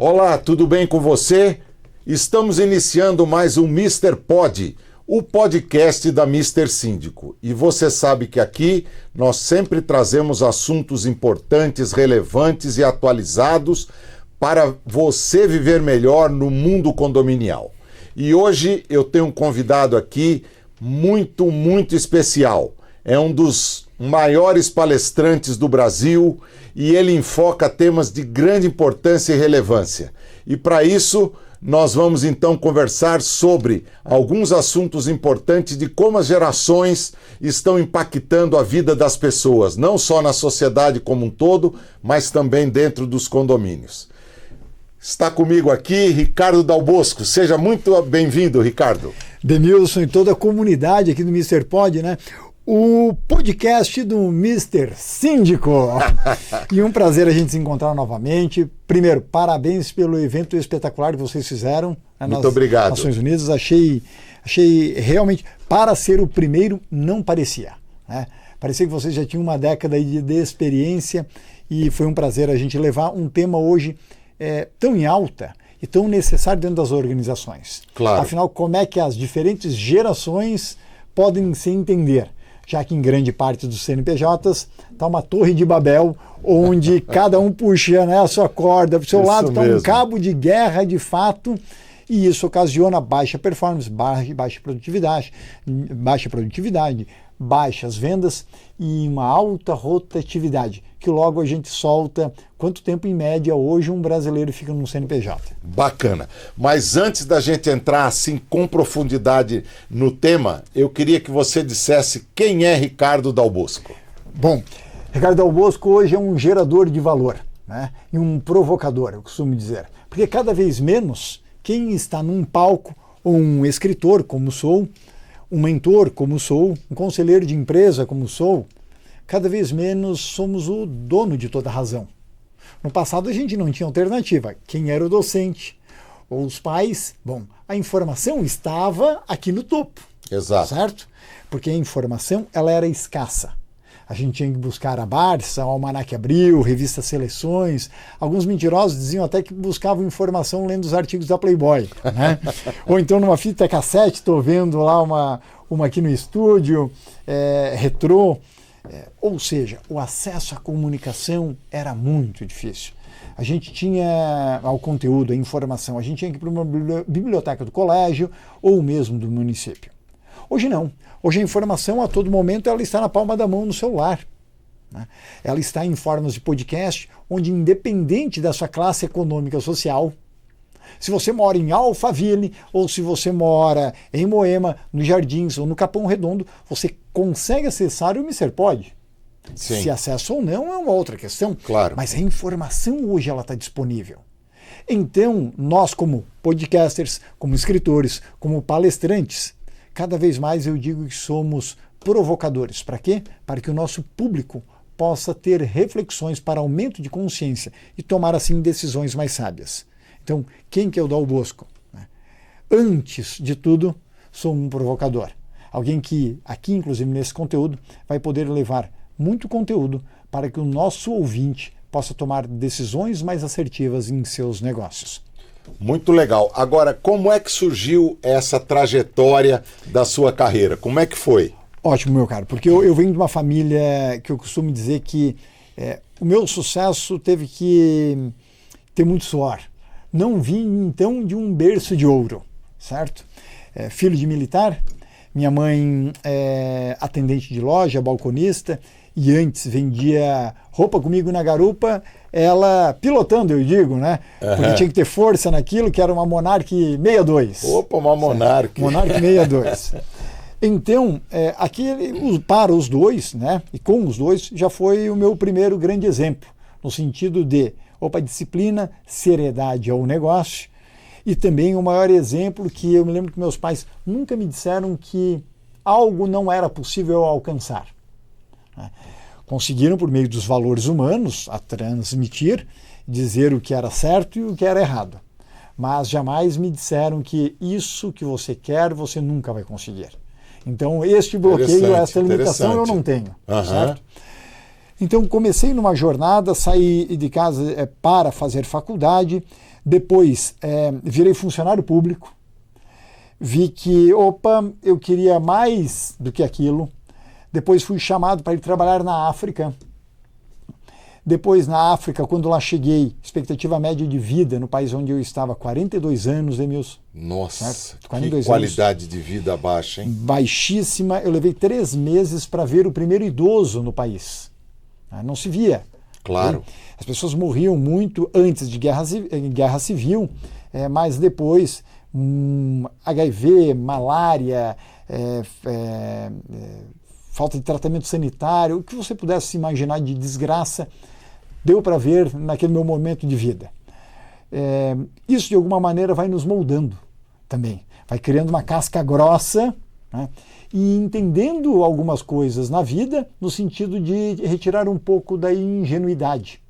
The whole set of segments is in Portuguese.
Olá, tudo bem com você? Estamos iniciando mais um Mr. Pod, o podcast da Mr. Síndico. E você sabe que aqui nós sempre trazemos assuntos importantes, relevantes e atualizados para você viver melhor no mundo condominial. E hoje eu tenho um convidado aqui muito especial. É um dos maiores palestrantes do Brasil e ele enfoca temas de grande importância e relevância. E para isso, nós vamos então conversar sobre alguns assuntos importantes de como as gerações estão impactando a vida das pessoas, não só na sociedade como um todo, mas também dentro dos condomínios. Está comigo aqui Ricardo Dal Bosco. Seja muito bem-vindo, Ricardo. Denilson e toda a comunidade aqui do Mr. Pod, né? O podcast do Mr. Síndico. E um prazer a gente se encontrar novamente. Primeiro, parabéns pelo evento espetacular que vocês fizeram nas obrigado. Nações Unidas. Achei realmente, para ser o primeiro, não parecia, né? Parecia que vocês já tinham uma década de experiência e foi um prazer a gente levar um tema hoje tão em alta e tão necessário dentro das organizações. Claro. Afinal, como é que as diferentes gerações podem se entender? Já que em grande parte dos CNPJs está uma torre de Babel, onde cada um puxa, né, a sua corda, para o seu lado está um cabo de guerra de fato, e isso ocasiona baixa performance, baixa produtividade, baixas vendas e uma alta rotatividade, que logo a gente solta quanto tempo em média hoje um brasileiro fica num CNPJ. Bacana. Mas antes da gente entrar assim com profundidade no tema, eu queria que você dissesse quem é Ricardo Dal Bosco. Bom, Ricardo Dal Bosco hoje é um gerador de valor, né? E um provocador, eu costumo dizer. Porque cada vez menos quem está num palco, ou um escritor como sou, um mentor como sou, um conselheiro de empresa como sou, cada vez menos somos o dono de toda a razão. No passado a gente não tinha alternativa. Quem era o docente ou os pais? Bom, a informação estava aqui no topo. Exato. Certo? Porque a informação ela era escassa. A gente tinha que buscar a Barça, o Almanac Abril, revista Seleções. Alguns mentirosos diziam até que buscavam informação lendo os artigos da Playboy, né? Ou então numa fita cassete, estou vendo lá uma aqui no estúdio, retrô. Ou seja, o acesso à comunicação era muito difícil. A gente tinha ao conteúdo, à informação, a gente tinha que ir para uma biblioteca do colégio ou mesmo do município. Hoje não. Hoje a informação a todo momento ela está na palma da mão no celular, né? Ela está em formas de podcast, onde independente da sua classe econômica social, se você mora em Alphaville ou se você mora em Moema, nos Jardins ou no Capão Redondo, você consegue acessar o Mr. Pod. Sim. Se acessa ou não é uma outra questão, claro. Mas a informação hoje ela está disponível. Então, nós como podcasters, como escritores, como palestrantes, cada vez mais eu digo que somos provocadores. Para quê? Para que o nosso público possa ter reflexões para aumento de consciência e tomar assim decisões mais sábias. Então, quem que é o Dal Bosco? Antes de tudo, sou um provocador. Alguém que, aqui inclusive nesse conteúdo, vai poder levar muito conteúdo para que o nosso ouvinte possa tomar decisões mais assertivas em seus negócios. Muito legal. Agora, como é que surgiu essa trajetória da sua carreira? Como é que foi? Ótimo, meu caro, porque eu venho de uma família que eu costumo dizer que o meu sucesso teve que ter muito suor. Não vim, então, de um berço de ouro, certo? Filho de militar, minha mãe é atendente de loja, balconista, e antes vendia roupa comigo na garupa, ela pilotando, eu digo, né? Porque tinha que ter força naquilo, que era uma Monarch 62. Opa, uma Monarch. Monarch 62. Então, para os dois, né? E com os dois, já foi o meu primeiro grande exemplo, no sentido de disciplina, seriedade ao negócio, e também o maior exemplo que eu me lembro que meus pais nunca me disseram que algo não era possível alcançar. Conseguiram, por meio dos valores humanos, a transmitir, dizer o que era certo e o que era errado. Mas jamais me disseram que isso que você quer, você nunca vai conseguir. Então, este bloqueio, essa limitação eu não tenho. Certo? Então, comecei numa jornada, saí de casa para fazer faculdade, Depois, virei funcionário público. Vi que, eu queria mais do que aquilo. Depois fui chamado para ir trabalhar na África. Depois, na África, quando lá cheguei, expectativa média de vida no país onde eu estava, 42 anos, Emilson. Nossa, que qualidade de vida baixa, hein? Baixíssima. Eu levei 3 meses para ver o primeiro idoso no país. Não se via. Claro. As pessoas morriam muito antes de guerra civil, mas depois HIV, malária, falta de tratamento sanitário, o que você pudesse imaginar de desgraça, deu para ver naquele meu momento de vida. Isso, de alguma maneira, vai nos moldando também. Vai criando uma casca grossa, né? E entendendo algumas coisas na vida no sentido de retirar um pouco da ingenuidade.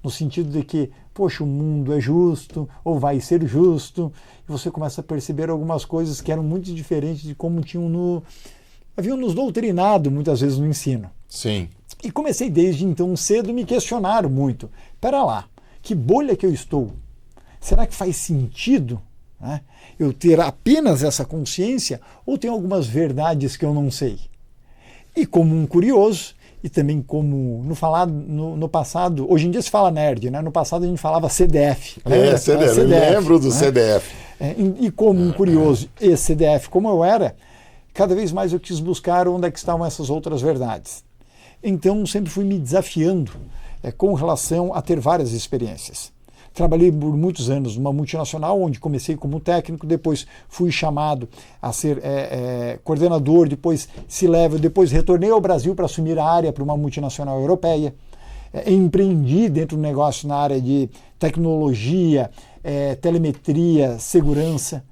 No sentido de que, poxa, o mundo é justo, ou vai ser justo, e você começa a perceber algumas coisas que eram muito diferentes de como haviam nos doutrinado muitas vezes no ensino. Sim. E comecei desde então cedo a me questionar muito. Pera lá, que bolha que eu estou? Será que faz sentido, né, eu ter apenas essa consciência, ou tem algumas verdades que eu não sei? E como um curioso, e também como no passado, hoje em dia se fala nerd, né? No passado a gente falava CDF. CDF, eu lembro do, né, CDF. E como um curioso e CDF como eu era, cada vez mais eu quis buscar onde é que estavam essas outras verdades. Então sempre fui me desafiando com relação a ter várias experiências. Trabalhei por muitos anos numa multinacional, onde comecei como técnico, depois fui chamado a ser coordenador, depois C-level, depois retornei ao Brasil para assumir a área para uma multinacional europeia. Empreendi dentro do negócio na área de tecnologia, telemetria, segurança.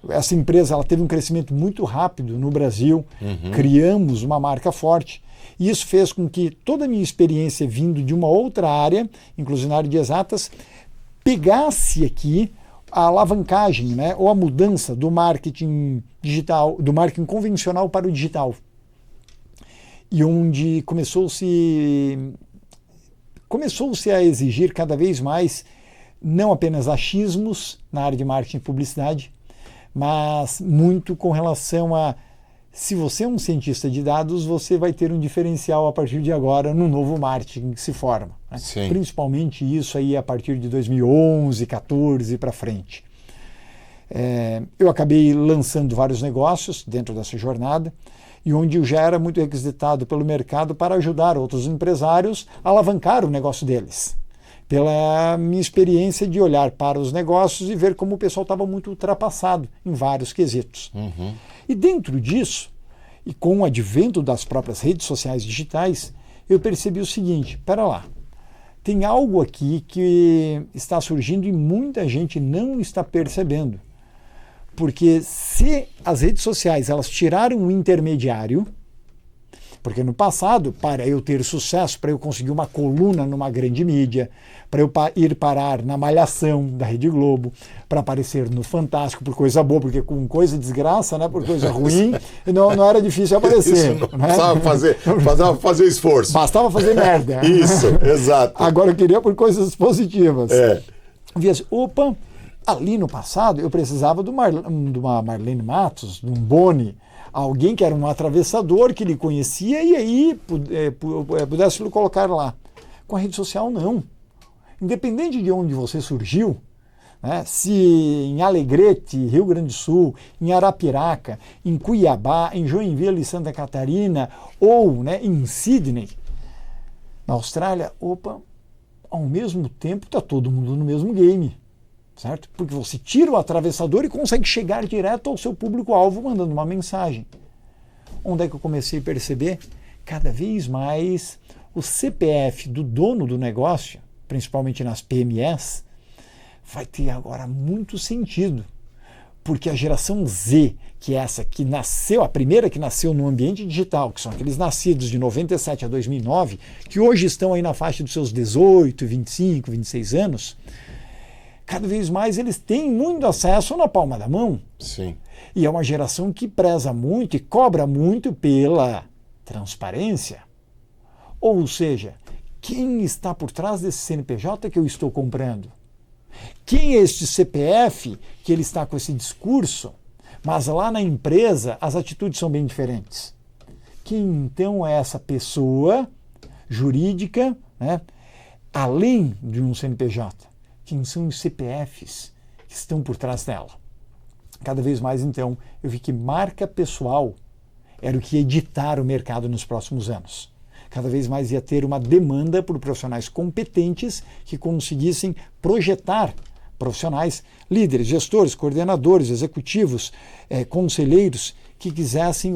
Essa empresa ela teve um crescimento muito rápido no Brasil, criamos uma marca forte. E isso fez com que toda a minha experiência vindo de uma outra área, inclusive na área de exatas, pegasse aqui a alavancagem, né, ou a mudança do marketing digital, do marketing convencional para o digital. E onde começou-se a exigir cada vez mais, não apenas achismos na área de marketing e publicidade, mas muito com relação a: se você é um cientista de dados, você vai ter um diferencial a partir de agora no novo marketing que se forma. Né? Principalmente isso aí a partir de 2011, 14 para frente. Eu acabei lançando vários negócios dentro dessa jornada, e onde eu já era muito requisitado pelo mercado para ajudar outros empresários a alavancar o negócio deles. Pela minha experiência de olhar para os negócios e ver como o pessoal estava muito ultrapassado em vários quesitos. E dentro disso, e com o advento das próprias redes sociais digitais, eu percebi o seguinte: pera lá, tem algo aqui que está surgindo e muita gente não está percebendo. Porque se as redes sociais elas tiraram o intermediário, porque no passado, para eu ter sucesso, para eu conseguir uma coluna numa grande mídia, para eu ir parar na Malhação da Rede Globo, para aparecer no Fantástico por coisa boa, porque com coisa desgraça, né, por coisa ruim, não era difícil aparecer. Isso não precisava fazer esforço. Bastava fazer merda. Isso, exato. Agora eu queria por coisas positivas. Vi assim, ali no passado eu precisava de uma Marlene Matos, de um Boni, alguém que era um atravessador, que ele conhecia e aí pudesse lhe colocar lá. Com a rede social, não. Independente de onde você surgiu, né, se em Alegrete, Rio Grande do Sul, em Arapiraca, em Cuiabá, em Joinville e Santa Catarina, ou, né, em Sydney, na Austrália, ao mesmo tempo está todo mundo no mesmo game. Certo? Porque você tira o atravessador e consegue chegar direto ao seu público-alvo mandando uma mensagem. Onde é que eu comecei a perceber? Cada vez mais o CPF do dono do negócio, principalmente nas PMEs, vai ter agora muito sentido. Porque a geração Z, que é essa que nasceu, a primeira que nasceu no ambiente digital, que são aqueles nascidos de 97 a 2009, que hoje estão aí na faixa dos seus 18, 25, 26 anos, cada vez mais eles têm muito acesso na palma da mão. Sim. E é uma geração que preza muito e cobra muito pela transparência. Ou seja, quem está por trás desse CNPJ que eu estou comprando? Quem é este CPF que ele está com esse discurso, mas lá na empresa as atitudes são bem diferentes? Quem então é essa pessoa jurídica, né, além de um CNPJ? Quem são os CPFs que estão por trás dela? Cada vez mais, então, eu vi que marca pessoal era o que ia ditar o mercado nos próximos anos. Cada vez mais ia ter uma demanda por profissionais competentes que conseguissem projetar profissionais, líderes, gestores, coordenadores, executivos, conselheiros que quisessem,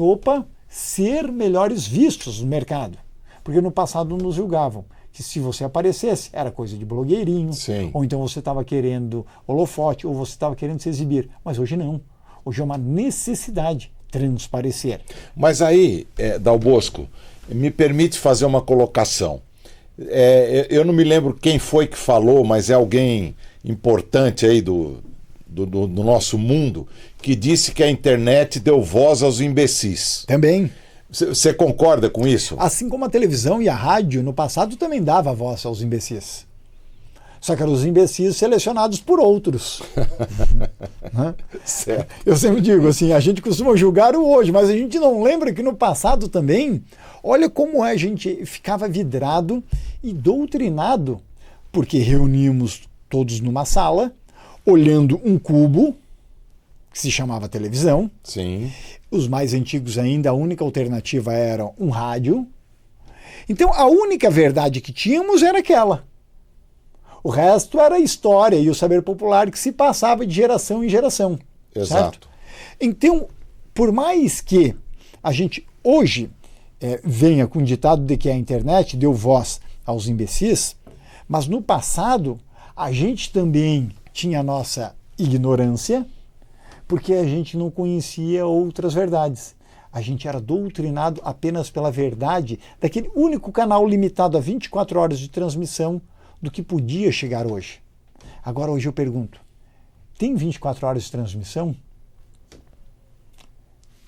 ser melhores vistos no mercado. Porque no passado nos julgavam que se você aparecesse era coisa de blogueirinho, Sim. ou então você estava querendo holofote, ou você estava querendo se exibir. Mas hoje não. Hoje é uma necessidade transparecer. Mas aí, Dal Bosco, me permite fazer uma colocação. Eu não me lembro quem foi que falou, mas é alguém importante aí do nosso mundo que disse que a internet deu voz aos imbecis. Também. Você concorda com isso? Assim como a televisão e a rádio no passado também dava voz aos imbecis. Só que eram os imbecis selecionados por outros. Né? Certo. Eu sempre digo assim, a gente costuma julgar o hoje, mas a gente não lembra que no passado também, olha como a gente ficava vidrado e doutrinado, porque reuníamos todos numa sala, olhando um cubo, que se chamava televisão. Sim. Os mais antigos ainda, a única alternativa era um rádio. Então a única verdade que tínhamos era aquela. O resto era a história e o saber popular que se passava de geração em geração. Exato. Certo? Então, por mais que a gente hoje venha com o ditado de que a internet deu voz aos imbecis, mas no passado a gente também tinha a nossa ignorância, porque a gente não conhecia outras verdades. A gente era doutrinado apenas pela verdade daquele único canal limitado a 24 horas de transmissão do que podia chegar hoje. Agora, hoje eu pergunto, tem 24 horas de transmissão?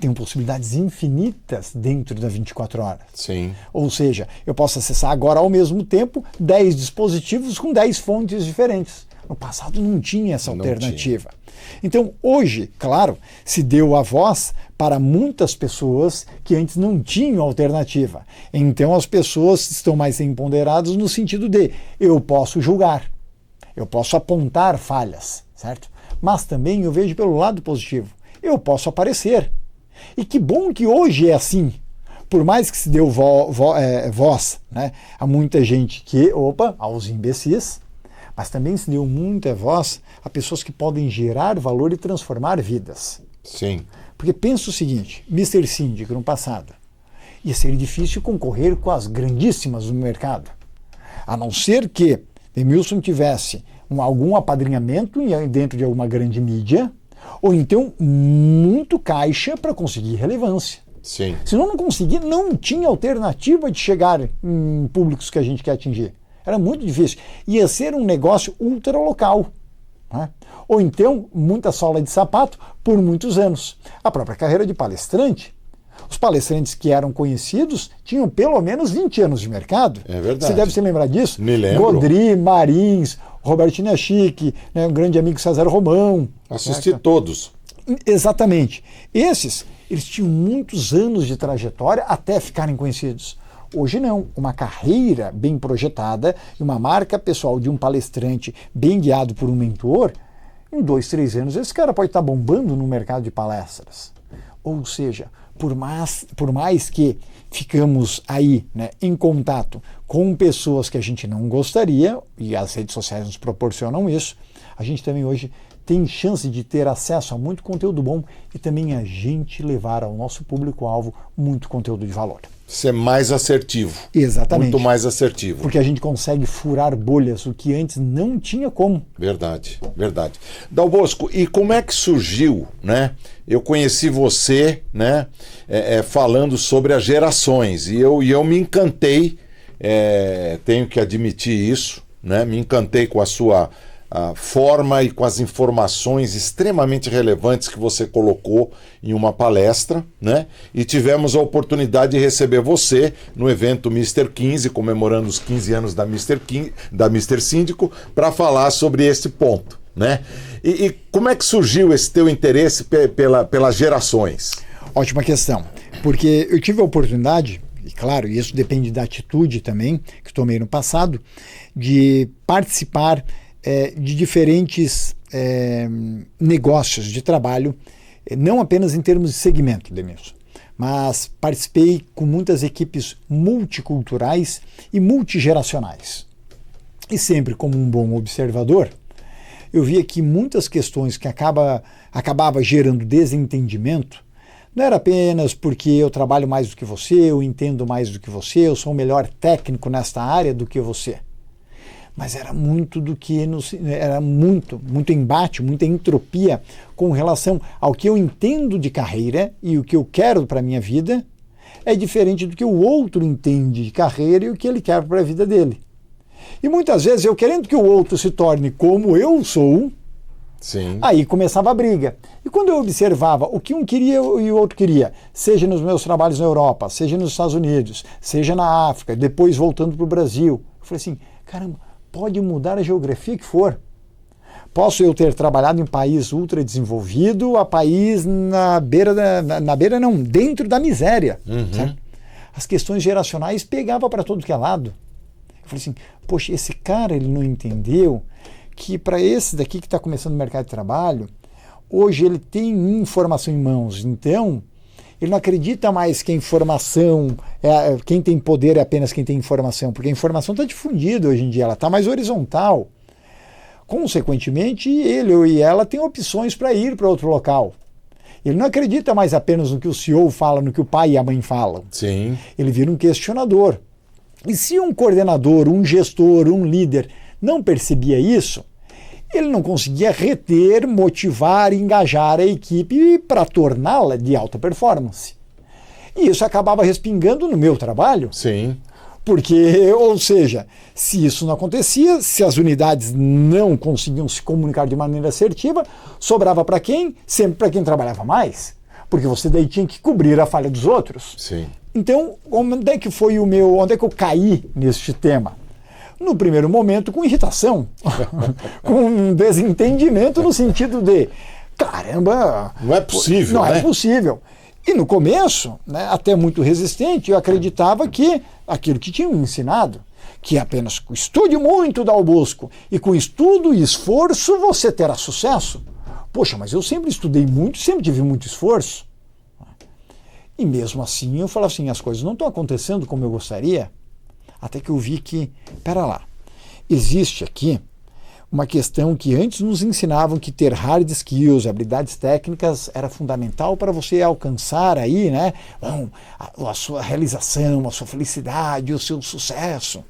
Tem possibilidades infinitas dentro das 24 horas. Sim. Ou seja, eu posso acessar agora ao mesmo tempo 10 dispositivos com 10 fontes diferentes. No passado não tinha essa alternativa. Então, hoje, claro, se deu a voz para muitas pessoas que antes não tinham alternativa. Então, as pessoas estão mais empoderadas no sentido de eu posso julgar, eu posso apontar falhas, certo? Mas também eu vejo pelo lado positivo, eu posso aparecer. E que bom que hoje é assim. Por mais que se deu voz, né, a muita gente que, aos imbecis, mas também se deu muita voz a pessoas que podem gerar valor e transformar vidas. Sim. Porque pensa o seguinte, Mr. Síndico no passado, ia ser difícil concorrer com as grandíssimas do mercado. A não ser que Demilson tivesse algum apadrinhamento dentro de alguma grande mídia, ou então muito caixa para conseguir relevância. Sim. Senão não conseguir, não tinha alternativa de chegar em públicos que a gente quer atingir. Era muito difícil. Ia ser um negócio ultra local. Né? Ou então, muita sola de sapato por muitos anos. A própria carreira de palestrante. Os palestrantes que eram conhecidos tinham pelo menos 20 anos de mercado. É verdade. Você deve se lembrar disso. Me lembro. Godri, Marins, Robertinho Chique, né, um grande amigo César Romão. Assisti certo? todos. Exatamente. Esses, eles tinham muitos anos de trajetória até ficarem conhecidos. Hoje não, uma carreira bem projetada e uma marca pessoal de um palestrante bem guiado por um mentor, em 2, 3 anos esse cara pode estar bombando no mercado de palestras. Ou seja, por mais que ficamos aí, né, em contato com pessoas que a gente não gostaria, e as redes sociais nos proporcionam isso, a gente também hoje tem chance de ter acesso a muito conteúdo bom e também a gente levar ao nosso público-alvo muito conteúdo de valor. Ser mais assertivo. Exatamente. Muito mais assertivo. Porque a gente consegue furar bolhas, o que antes não tinha como. Verdade, verdade. Dal Bosco, e como é que surgiu, né? Eu conheci você, né, falando sobre as gerações, e eu me encantei, tenho que admitir isso, né? Me encantei com a sua a forma e com as informações extremamente relevantes que você colocou em uma palestra, né? E tivemos a oportunidade de receber você no evento Mr. 15, comemorando os 15 anos da Mr. Síndico, para falar sobre esse ponto, né? E como é que surgiu esse teu interesse pelas gerações? Ótima questão, porque eu tive a oportunidade, e claro, isso depende da atitude também, que tomei no passado, de participar de diferentes negócios de trabalho, não apenas em termos de segmento, Denilson, mas participei com muitas equipes multiculturais e multigeracionais. E sempre como um bom observador, eu via que muitas questões que acabava gerando desentendimento não era apenas porque eu trabalho mais do que você, eu entendo mais do que você, eu sou o melhor técnico nesta área do que você. Mas era muito do que era muito embate, muita entropia com relação ao que eu entendo de carreira e o que eu quero para a minha vida é diferente do que o outro entende de carreira e o que ele quer para a vida dele. E muitas vezes eu querendo que o outro se torne como eu sou, sim, aí começava a briga. E quando eu observava o que um queria e o outro queria, seja nos meus trabalhos na Europa, seja nos Estados Unidos, seja na África, depois voltando para o Brasil, eu falei assim, caramba, pode mudar a geografia que for. Posso eu ter trabalhado em país ultra desenvolvido a país dentro da miséria. Certo? As questões geracionais pegavam para todo que é lado. Eu falei assim, poxa, esse cara ele não entendeu que para esse daqui que está começando no mercado de trabalho, hoje ele tem informação em mãos, então ele não acredita mais que a informação, quem tem poder é apenas quem tem informação, porque a informação está difundida hoje em dia, ela está mais horizontal. Consequentemente, ele ou ela tem opções para ir para outro local. Ele não acredita mais apenas no que o CEO fala, no que o pai e a mãe falam. Sim. Ele vira um questionador. E se um coordenador, um gestor, um líder não percebia isso, ele não conseguia reter, motivar e engajar a equipe para torná-la de alta performance. E isso acabava respingando no meu trabalho. Sim. Porque, ou seja, se isso não acontecia, se as unidades não conseguiam se comunicar de maneira assertiva, sobrava para quem? Sempre para quem trabalhava mais. Porque você daí tinha que cobrir a falha dos outros. Sim. Então, onde é que eu caí neste tema? No primeiro momento, com irritação, com um desentendimento no sentido de, caramba... Não é possível, Não né? é possível. E no começo, né, até muito resistente, eu acreditava que aquilo que tinham me ensinado, que apenas estude muito, dá o busco, e com estudo e esforço você terá sucesso. Poxa, mas eu sempre estudei muito, sempre tive muito esforço. E mesmo assim eu falava assim, as coisas não estão acontecendo como eu gostaria, até que eu vi que, pera lá, existe aqui uma questão que antes nos ensinavam que ter hard skills, habilidades técnicas, era fundamental para você alcançar aí, né, a sua realização, a sua felicidade, o seu sucesso.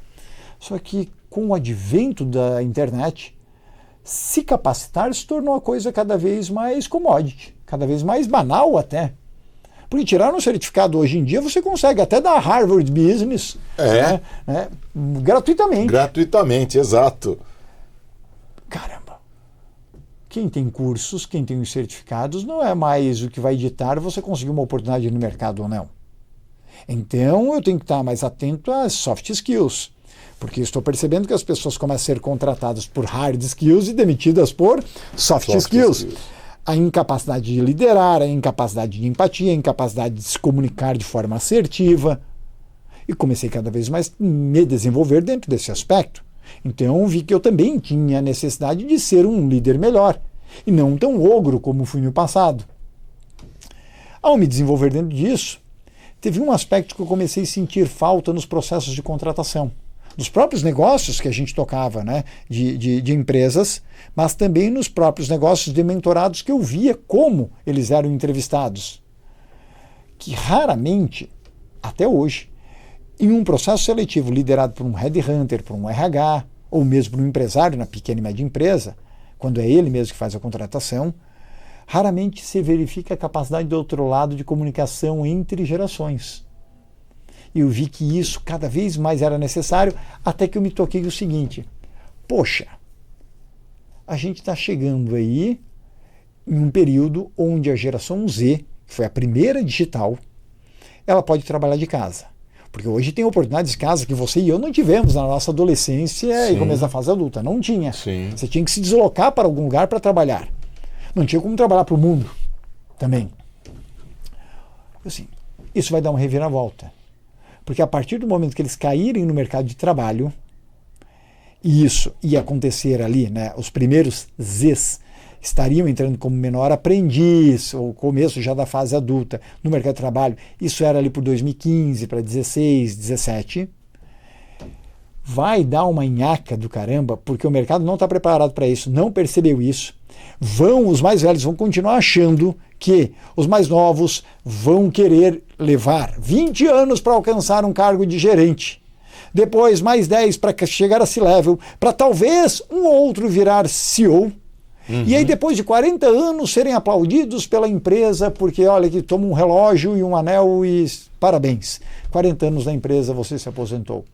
Só que com o advento da internet, se capacitar se tornou uma coisa cada vez mais commodity, cada vez mais banal até. Porque tirar um certificado hoje em dia você consegue até da Harvard Business né, gratuitamente. Gratuitamente, exato. Caramba, quem tem cursos, quem tem os certificados, não é mais o que vai ditar você conseguir uma oportunidade no mercado ou não. Então eu tenho que estar mais atento às soft skills, porque estou percebendo que as pessoas começam a ser contratadas por hard skills e demitidas por soft skills. A incapacidade de liderar, a incapacidade de empatia, a incapacidade de se comunicar de forma assertiva. E comecei cada vez mais a me desenvolver dentro desse aspecto. Então vi que eu também tinha a necessidade de ser um líder melhor, e não tão ogro como fui no passado. Ao me desenvolver dentro disso, teve um aspecto que eu comecei a sentir falta nos processos de contratação. Dos próprios negócios que a gente tocava, né, de empresas, mas também nos próprios negócios de mentorados que eu via como eles eram entrevistados. Que raramente, até hoje, em um processo seletivo liderado por um headhunter, por um RH, ou mesmo por um empresário na pequena e média empresa, quando é ele mesmo que faz a contratação, raramente se verifica a capacidade do outro lado de comunicação entre gerações. Eu vi que isso cada vez mais era necessário, até que eu me toquei o seguinte, poxa, a gente está chegando aí em um período onde a geração Z, que foi a primeira digital, ela pode trabalhar de casa. Porque hoje tem oportunidades de casa que você e eu não tivemos na nossa adolescência e começo da fase adulta. Não tinha. Sim. Você tinha que se deslocar para algum lugar para trabalhar. Não tinha como trabalhar para o mundo também. Assim, isso vai dar uma reviravolta. Porque a partir do momento que eles caírem no mercado de trabalho, e isso ia acontecer ali, né, os primeiros Zs estariam entrando como menor aprendiz, ou começo já da fase adulta, no mercado de trabalho. Isso era ali por 2015 para 16, 17. Vai dar uma nhaca do caramba, porque o mercado não está preparado para isso, não percebeu isso. Os mais velhos vão continuar achando que os mais novos vão querer levar 20 anos para alcançar um cargo de gerente. Depois mais 10 para chegar a C-Level, para talvez um ou outro virar CEO. E aí depois de 40 anos serem aplaudidos pela empresa, porque olha que toma um relógio e um anel e parabéns, 40 anos da empresa, você se aposentou.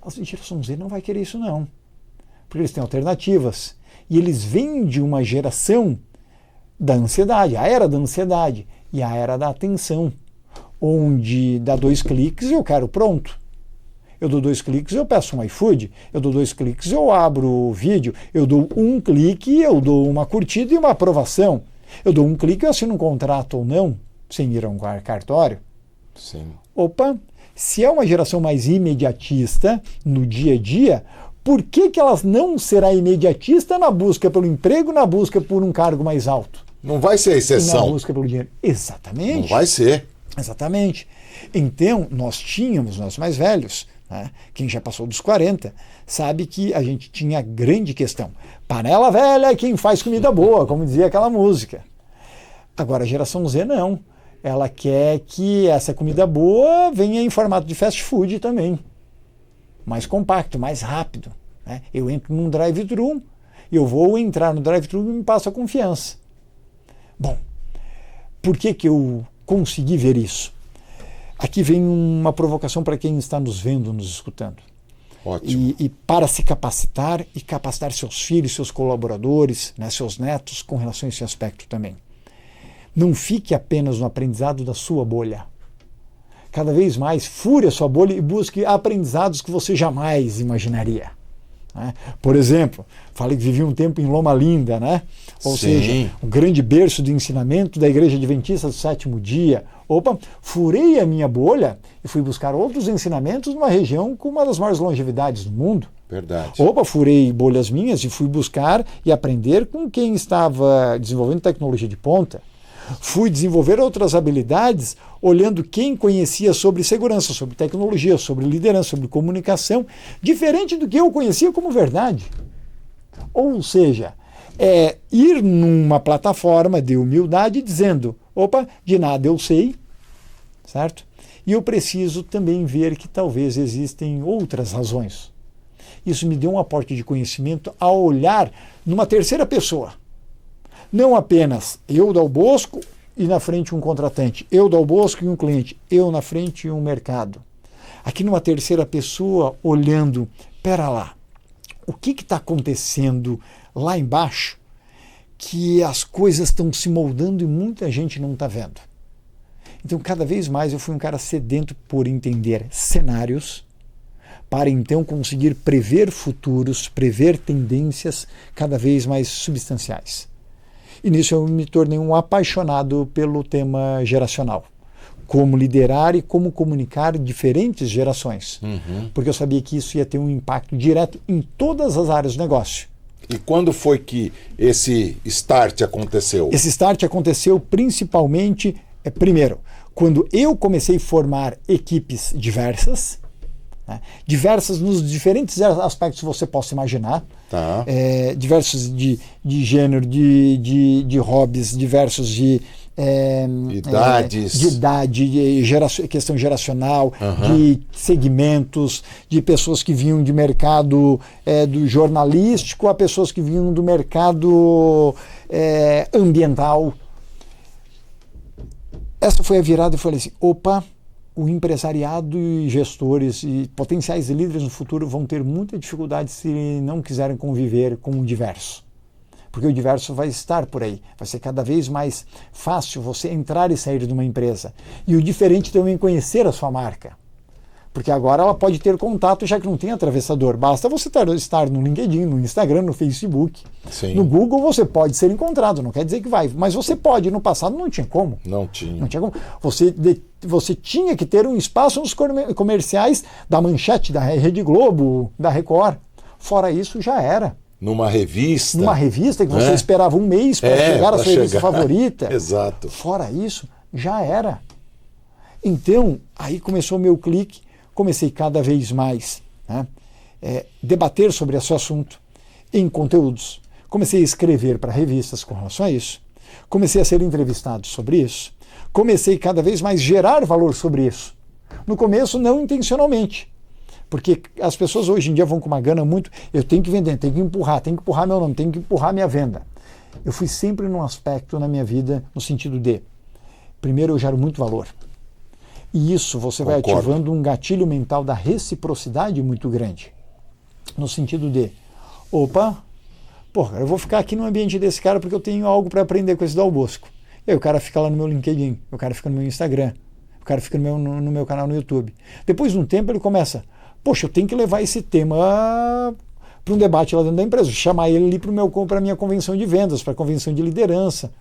A geração Z não vai querer isso não, porque eles têm alternativas. E eles vêm de uma geração da ansiedade, a era da ansiedade e a era da atenção, onde dá 2 cliques e eu quero pronto. Eu dou 2 cliques, eu peço um iFood. Eu dou 2 cliques, eu abro o vídeo. Eu dou 1 clique, eu dou uma curtida e uma aprovação. Eu dou 1 clique, eu assino um contrato ou não, sem ir a um cartório. Sim. Opa, se é uma geração mais imediatista no dia a dia, por que ela não será imediatista na busca pelo emprego, na busca por um cargo mais alto? Não vai ser exceção. Na busca pelo dinheiro. Exatamente. Não vai ser. Exatamente. Então, nós mais velhos, né, quem já passou dos 40, sabe que a gente tinha grande questão. Panela velha é quem faz comida boa, como dizia aquela música. Agora, a geração Z não. Ela quer que essa comida boa venha em formato de fast food também. Mais compacto, mais rápido. Né? Eu entro num drive-thru, eu vou entrar no drive-thru e me passo a confiança. Bom, por que eu consegui ver isso? Aqui vem uma provocação para quem está nos vendo, nos escutando. Ótimo. E para se capacitar e capacitar seus filhos, seus colaboradores, né, seus netos com relação a esse aspecto também. Não fique apenas no aprendizado da sua bolha. Cada vez mais fure a sua bolha e busque aprendizados que você jamais imaginaria. Né? Por exemplo, falei que vivi um tempo em Loma Linda, né? Ou seja, um grande berço de ensinamento da Igreja Adventista do Sétimo Dia. Opa, furei a minha bolha e fui buscar outros ensinamentos numa região com uma das maiores longevidades do mundo. Verdade. Opa, furei bolhas minhas e fui buscar e aprender com quem estava desenvolvendo tecnologia de ponta. Fui desenvolver outras habilidades olhando quem conhecia sobre segurança, sobre tecnologia, sobre liderança, sobre comunicação, diferente do que eu conhecia como verdade. Ou seja, ir numa plataforma de humildade dizendo, opa, de nada eu sei, certo? E eu preciso também ver que talvez existem outras razões. Isso me deu um aporte de conhecimento a olhar numa terceira pessoa. Não apenas eu, Dal Bosco, e na frente um contratante, eu, Dal Bosco, e um cliente, eu na frente um mercado. Aqui numa terceira pessoa, olhando, pera lá, o que está acontecendo lá embaixo que as coisas estão se moldando e muita gente não está vendo? Então, cada vez mais eu fui um cara sedento por entender cenários, para então conseguir prever futuros, prever tendências cada vez mais substanciais. E nisso eu me tornei um apaixonado pelo tema geracional. Como liderar e como comunicar diferentes gerações. Porque eu sabia que isso ia ter um impacto direto em todas as áreas do negócio. E quando foi que esse start aconteceu? Esse start aconteceu principalmente, primeiro, quando eu comecei a formar equipes diversas, né, diversas nos diferentes aspectos que você possa imaginar, Tá. Diversos de gênero, de hobbies, diversos de idades, de idade, questão geracional, de segmentos, de pessoas que vinham de mercado do jornalístico a pessoas que vinham do mercado ambiental. Essa foi a virada e eu falei assim, opa, o empresariado e gestores e potenciais líderes no futuro vão ter muita dificuldade se não quiserem conviver com o diverso. porque o diverso vai estar por aí. Vai ser cada vez mais fácil você entrar e sair de uma empresa. E o diferente também é conhecer a sua marca. Porque agora ela pode ter contato, já que não tem atravessador. Basta você estar no LinkedIn, no Instagram, no Facebook. Sim. No Google você pode ser encontrado, não quer dizer que vai. Mas você pode. No passado não tinha como. Não tinha. Não tinha como. Você tinha que ter um espaço nos comerciais da Manchete, da Rede Globo, da Record. Fora isso, já era. Numa revista. Numa revista que você esperava um mês para chegar a sua revista favorita. Exato. Fora isso, já era. Então, aí começou o meu clique. Comecei cada vez mais, né, debater sobre esse assunto em conteúdos. Comecei a escrever para revistas com relação a isso. Comecei a ser entrevistado sobre isso. Comecei cada vez mais gerar valor sobre isso. No começo, não intencionalmente. Porque as pessoas hoje em dia vão com uma gana muito, eu tenho que vender, tenho que empurrar meu nome, tenho que empurrar minha venda. Eu fui sempre num aspecto na minha vida, no sentido de, primeiro eu gero muito valor. E isso você vai ativando um gatilho mental da reciprocidade muito grande. No sentido de, eu vou ficar aqui no ambiente desse cara porque eu tenho algo para aprender com esse Dal Bosco. E aí o cara fica lá no meu LinkedIn, o cara fica no meu Instagram, o cara fica no meu canal no YouTube. Depois de um tempo ele começa, eu tenho que levar esse tema para um debate lá dentro da empresa, chamar ele ali para a minha convenção de vendas, para a convenção de liderança.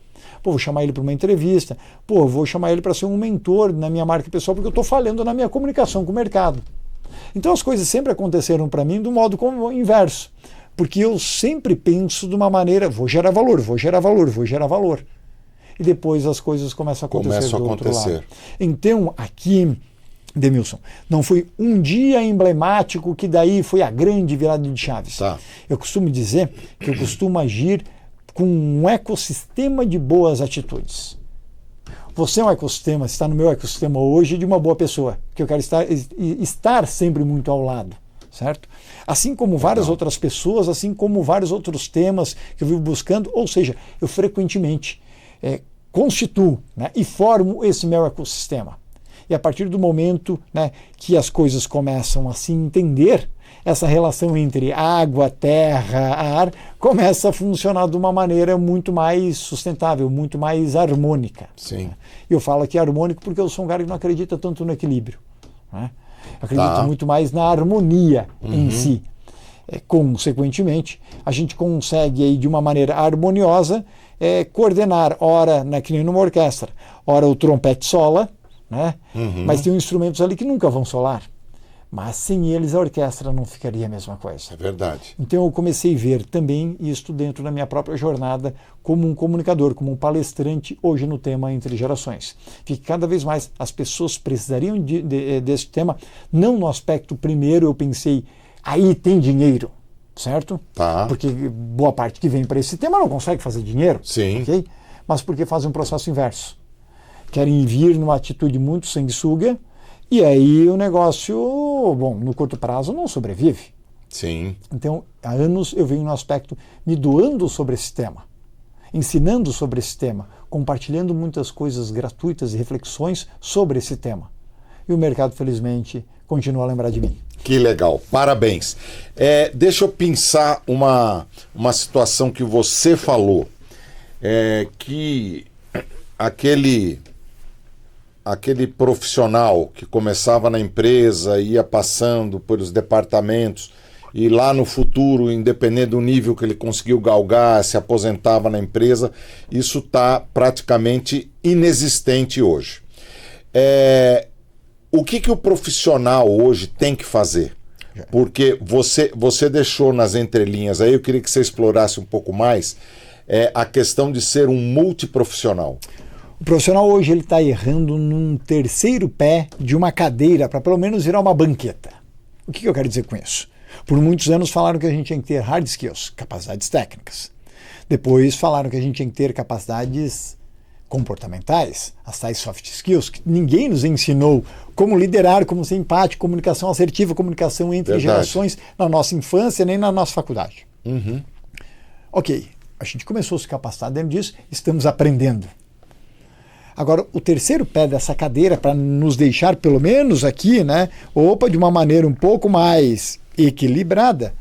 Vou chamar ele para uma entrevista. Vou chamar ele para ser um mentor na minha marca pessoal, porque eu estou falhando na minha comunicação com o mercado. Então as coisas sempre aconteceram para mim do modo inverso. Porque eu sempre penso de uma maneira, vou gerar valor. E depois as coisas começam a acontecer do outro lado. Então, aqui, Demilson, não foi um dia emblemático que daí foi a grande virada de chaves. Tá. Eu costumo dizer que eu costumo agir com um ecossistema de boas atitudes. Você é um ecossistema, está no meu ecossistema hoje de uma boa pessoa, que eu quero estar sempre muito ao lado, certo? Assim como várias outras pessoas, assim como vários outros temas que eu vivo buscando, ou seja, eu frequentemente constituo, né, e formo esse meu ecossistema. E a partir do momento, né, que as coisas começam a se entender, essa relação entre água, terra, ar, começa a funcionar de uma maneira muito mais sustentável, muito mais harmônica. Sim. Eu falo aqui harmônico porque eu sou um cara que não acredita tanto no equilíbrio, né? Acredito muito mais na harmonia em si. Consequentemente, a gente consegue aí, de uma maneira harmoniosa coordenar, ora, que nem numa orquestra, ora o trompete sola, né? Mas tem instrumentos ali que nunca vão solar. Mas sem eles a orquestra não ficaria a mesma coisa. É verdade. Então eu comecei a ver também isso dentro da minha própria jornada como um comunicador, como um palestrante hoje no tema Entre Gerações. Que cada vez mais as pessoas precisariam desse tema, não no aspecto primeiro eu pensei, aí tem dinheiro, certo? Tá. Porque boa parte que vem para esse tema não consegue fazer dinheiro. Sim. Okay? Mas porque fazem um processo inverso. Querem vir numa atitude muito sanguessuga, e aí o negócio, no curto prazo não sobrevive. Sim. Então, há anos eu venho no aspecto me doando sobre esse tema, ensinando sobre esse tema, compartilhando muitas coisas gratuitas e reflexões sobre esse tema. E o mercado, felizmente, continua a lembrar de mim. Que legal, parabéns. Deixa eu pensar uma situação que você falou, que aquele profissional que começava na empresa, ia passando pelos departamentos e lá no futuro, independente do nível que ele conseguiu galgar, se aposentava na empresa, isso está praticamente inexistente hoje. O que o profissional hoje tem que fazer? Porque você deixou nas entrelinhas aí, eu queria que você explorasse um pouco mais a questão de ser um multiprofissional. O profissional hoje ele está errando num terceiro pé de uma cadeira para pelo menos virar uma banqueta. O que eu quero dizer com isso? Por muitos anos falaram que a gente tinha que ter hard skills, capacidades técnicas. Depois falaram que a gente tinha que ter capacidades comportamentais, as tais soft skills, que ninguém nos ensinou como liderar, como ser empático, comunicação assertiva, comunicação entre gerações na nossa infância, nem na nossa faculdade. Ok, a gente começou a se capacitar dentro disso, estamos aprendendo. Agora, o terceiro pé dessa cadeira, para nos deixar pelo menos aqui, né, de uma maneira um pouco mais equilibrada,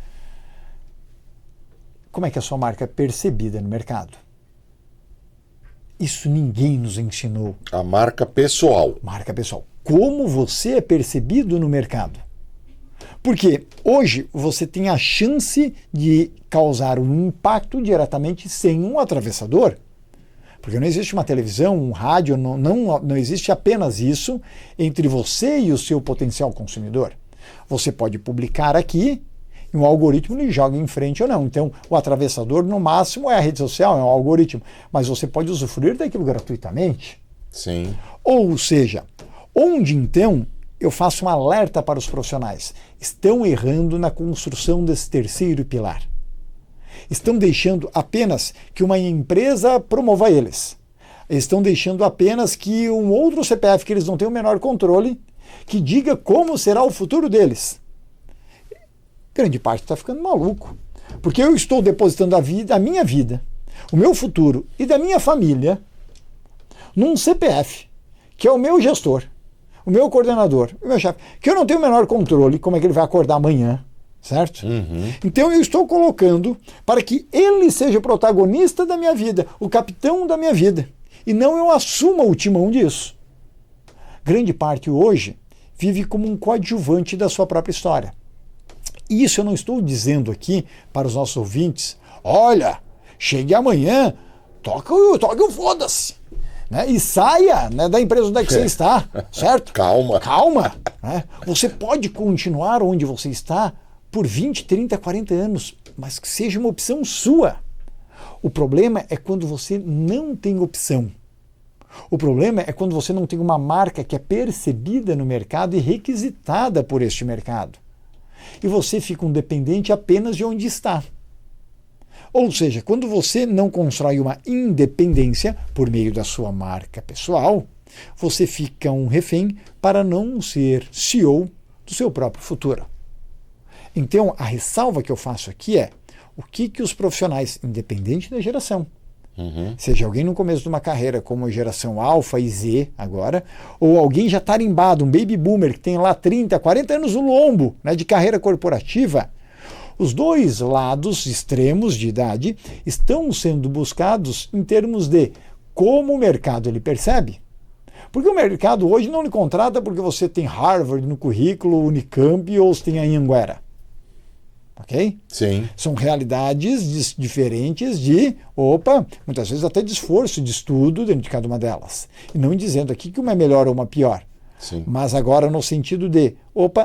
como é que a sua marca é percebida no mercado. Isso ninguém nos ensinou. A marca pessoal. Marca pessoal. Como você é percebido no mercado. Porque hoje você tem a chance de causar um impacto diretamente sem um atravessador. Porque não existe uma televisão, um rádio, não existe apenas isso entre você e o seu potencial consumidor. Você pode publicar aqui e um algoritmo lhe joga em frente ou não. Então, o atravessador, no máximo, é a rede social, é um algoritmo. Mas você pode usufruir daquilo gratuitamente. Sim. Ou seja, onde então eu faço um alerta para os profissionais? Estão errando na construção desse terceiro pilar. Estão deixando apenas que uma empresa promova eles. Estão deixando apenas que um outro CPF, que eles não têm o menor controle, que diga como será o futuro deles. Grande parte está ficando maluco. Porque eu estou depositando a minha vida, o meu futuro e da minha família num CPF, que é o meu gestor, o meu coordenador, o meu chefe, que eu não tenho o menor controle como é que ele vai acordar amanhã, certo? Uhum. Então eu estou colocando para que ele seja o protagonista da minha vida, o capitão da minha vida, e não eu assuma o timão disso. Grande parte hoje vive como um coadjuvante da sua própria história. E isso eu não estou dizendo aqui para os nossos ouvintes, olha, chegue amanhã, toca o foda-se, né? E saia, né, da empresa onde é que você está, certo? Calma. Calma. Né? Você pode continuar onde você está por 20, 30, 40 anos, mas que seja uma opção sua. O problema é quando você não tem opção. O problema é quando você não tem uma marca que é percebida no mercado e requisitada por este mercado. E você fica um dependente apenas de onde está. Ou seja, quando você não constrói uma independência por meio da sua marca pessoal, você fica um refém para não ser CEO do seu próprio futuro. Então, a ressalva que eu faço aqui é o que os profissionais, independente da geração, seja alguém no começo de uma carreira como a geração Alpha e Z agora, ou alguém já tarimbado, um baby boomer que tem lá 30, 40 anos no lombo, né, de carreira corporativa, os dois lados extremos de idade estão sendo buscados em termos de como o mercado ele percebe. Porque o mercado hoje não lhe contrata porque você tem Harvard no currículo, Unicamp ou você tem a Anhanguera. Ok? Sim. São realidades diferentes muitas vezes até de esforço, de estudo dentro de cada uma delas. E não dizendo aqui que uma é melhor ou uma pior. Sim. Mas agora no sentido de,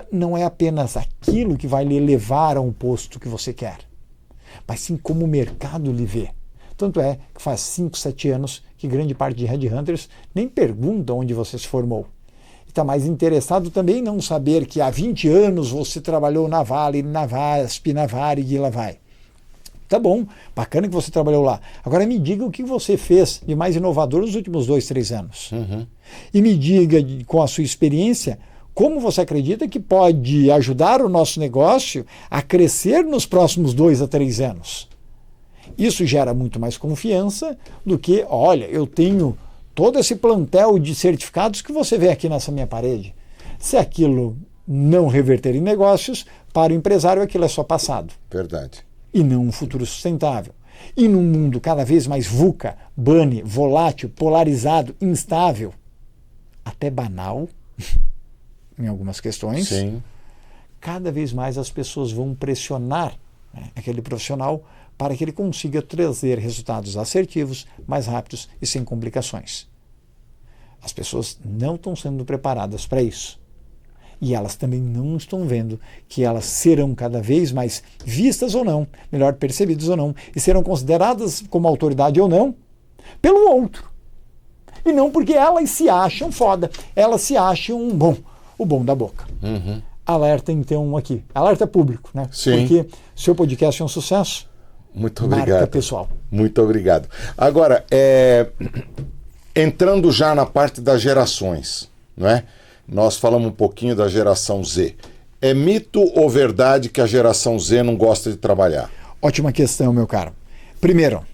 não é apenas aquilo que vai lhe levar a um posto que você quer, mas sim como o mercado lhe vê. Tanto é que faz 5, 7 anos que grande parte de headhunters nem pergunta onde você se formou. Está mais interessado também em não saber que há 20 anos você trabalhou na Vale, na VASP, na Varig e lá vai. Tá bom, bacana que você trabalhou lá. Agora me diga o que você fez de mais inovador nos últimos 2, 3 anos. E me diga, com a sua experiência, como você acredita que pode ajudar o nosso negócio a crescer nos próximos 2 a 3 anos. Isso gera muito mais confiança do que, olha, eu tenho todo esse plantel de certificados que você vê aqui nessa minha parede. Se aquilo não reverter em negócios, para o empresário aquilo é só passado. Verdade. E não um futuro sustentável. E num mundo cada vez mais VUCA, bunny, volátil, polarizado, instável, até banal, em algumas questões, Sim. cada vez mais as pessoas vão pressionar, né, aquele profissional para que ele consiga trazer resultados assertivos, mais rápidos e sem complicações. As pessoas não estão sendo preparadas para isso. E elas também não estão vendo que elas serão cada vez mais vistas ou não, melhor, percebidas ou não, e serão consideradas como autoridade ou não, pelo outro. E não porque elas se acham foda, elas se acham o bom da boca. Alerta então aqui, alerta público, né? Sim. Porque seu podcast é um sucesso. Muito obrigado. Marca pessoal. Muito obrigado. Agora, entrando já na parte das gerações, não é? Nós falamos um pouquinho da geração Z. É mito ou verdade que a geração Z não gosta de trabalhar? Ótima questão, meu caro. Primeiro,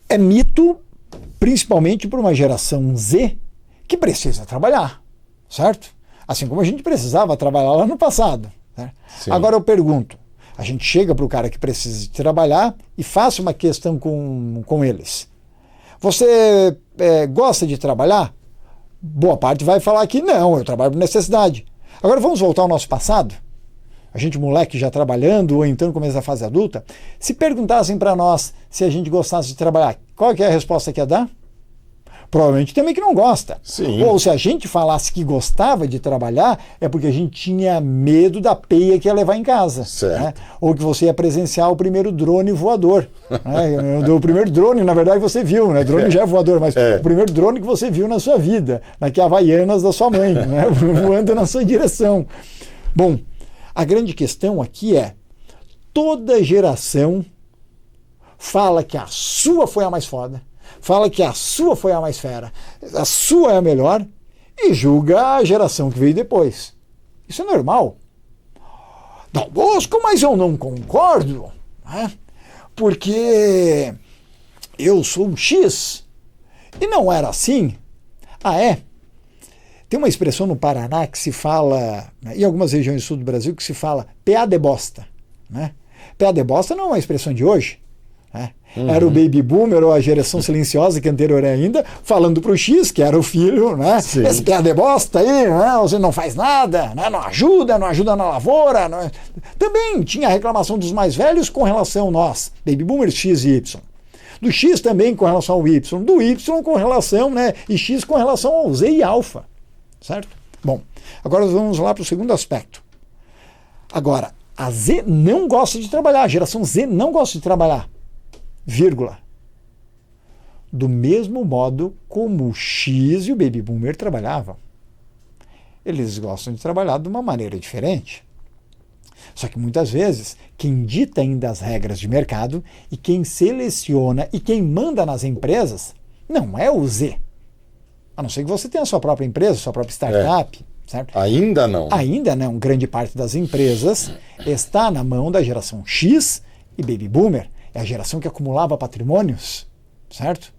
é mito, principalmente para uma geração Z que precisa trabalhar, certo? Assim como a gente precisava trabalhar lá no passado. Né? Agora eu pergunto, A gente chega para o cara que precisa de trabalhar e faça uma questão com eles. Você gosta de trabalhar? Boa parte vai falar que não, eu trabalho por necessidade. Agora vamos voltar ao nosso passado? A gente moleque já trabalhando ou então no começo da fase adulta, se perguntassem para nós se a gente gostasse de trabalhar, qual que é a resposta que ia dar? Provavelmente também que não gosta. Sim. Ou se a gente falasse que gostava de trabalhar, é porque a gente tinha medo da peia que ia levar em casa. Certo. Né? Ou que você ia presenciar o primeiro drone voador. Né? O primeiro drone, na verdade, você viu, né? Drone já é voador, mas o primeiro drone que você viu na sua vida, naquela Havaianas da sua mãe, né? Voando na sua direção. Bom, a grande questão aqui é, toda geração fala que a sua foi a mais foda, fala que a sua foi a mais fera, a sua é a melhor e julga a geração que veio depois. Isso é normal. Dom Bosco, mas eu não concordo, né? Porque eu sou um X e não era assim. Ah, é? Tem uma expressão no Paraná que se fala, né, em algumas regiões do sul do Brasil, que se fala PA de bosta. Né? PA de bosta não é uma expressão de hoje. Né? Era o baby boomer ou a geração silenciosa, que é anterior ainda, falando para o X, que era o filho, né? Esse PA de bosta aí, né? Você não faz nada, né? Não ajuda na lavoura. Não... Também tinha a reclamação dos mais velhos com relação a nós, baby boomers X e Y. Do X também com relação ao Y, do Y com relação, né? E X com relação ao Z e alfa. Certo? Bom, agora vamos lá para o segundo aspecto. Agora, a Z não gosta de trabalhar, a geração Z não gosta de trabalhar, vírgula. Do mesmo modo como o X e o Baby Boomer trabalhavam. Eles gostam de trabalhar de uma maneira diferente. Só que muitas vezes, quem dita ainda as regras de mercado e quem seleciona e quem manda nas empresas não é o Z. A não ser que você tenha a sua própria empresa, sua própria startup. Certo? Ainda não. Ainda não. Grande parte das empresas está na mão da geração X e Baby Boomer. É a geração que acumulava patrimônios. Certo?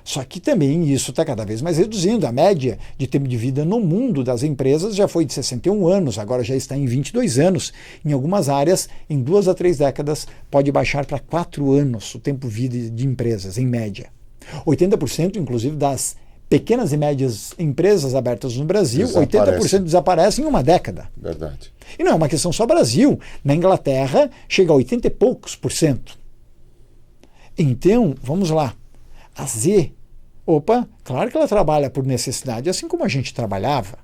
Só que também isso está cada vez mais reduzindo. A média de tempo de vida no mundo das empresas já foi de 61 anos, agora já está em 22 anos. Em algumas áreas, em 2 a 3 décadas, pode baixar para 4 anos o tempo de vida de empresas, em média. 80%, inclusive, das pequenas e médias empresas abertas no Brasil, 80% desaparecem em uma década. Verdade. E não é uma questão só Brasil. Na Inglaterra, chega a 80 e poucos %. Então, vamos lá. A Z, claro que ela trabalha por necessidade, assim como a gente trabalhava.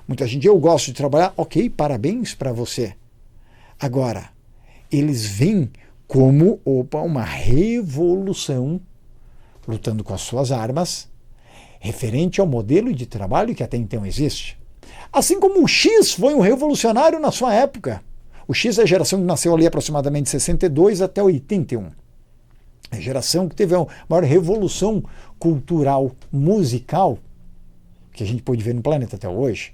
Muita gente, eu gosto de trabalhar, ok, parabéns para você. Agora, eles veem como, uma revolução, lutando com as suas armas, referente ao modelo de trabalho que até então existe. Assim como o X foi um revolucionário na sua época. O X é a geração que nasceu ali aproximadamente de 62 até 81. É a geração que teve a maior revolução cultural, musical, que a gente pôde ver no planeta até hoje.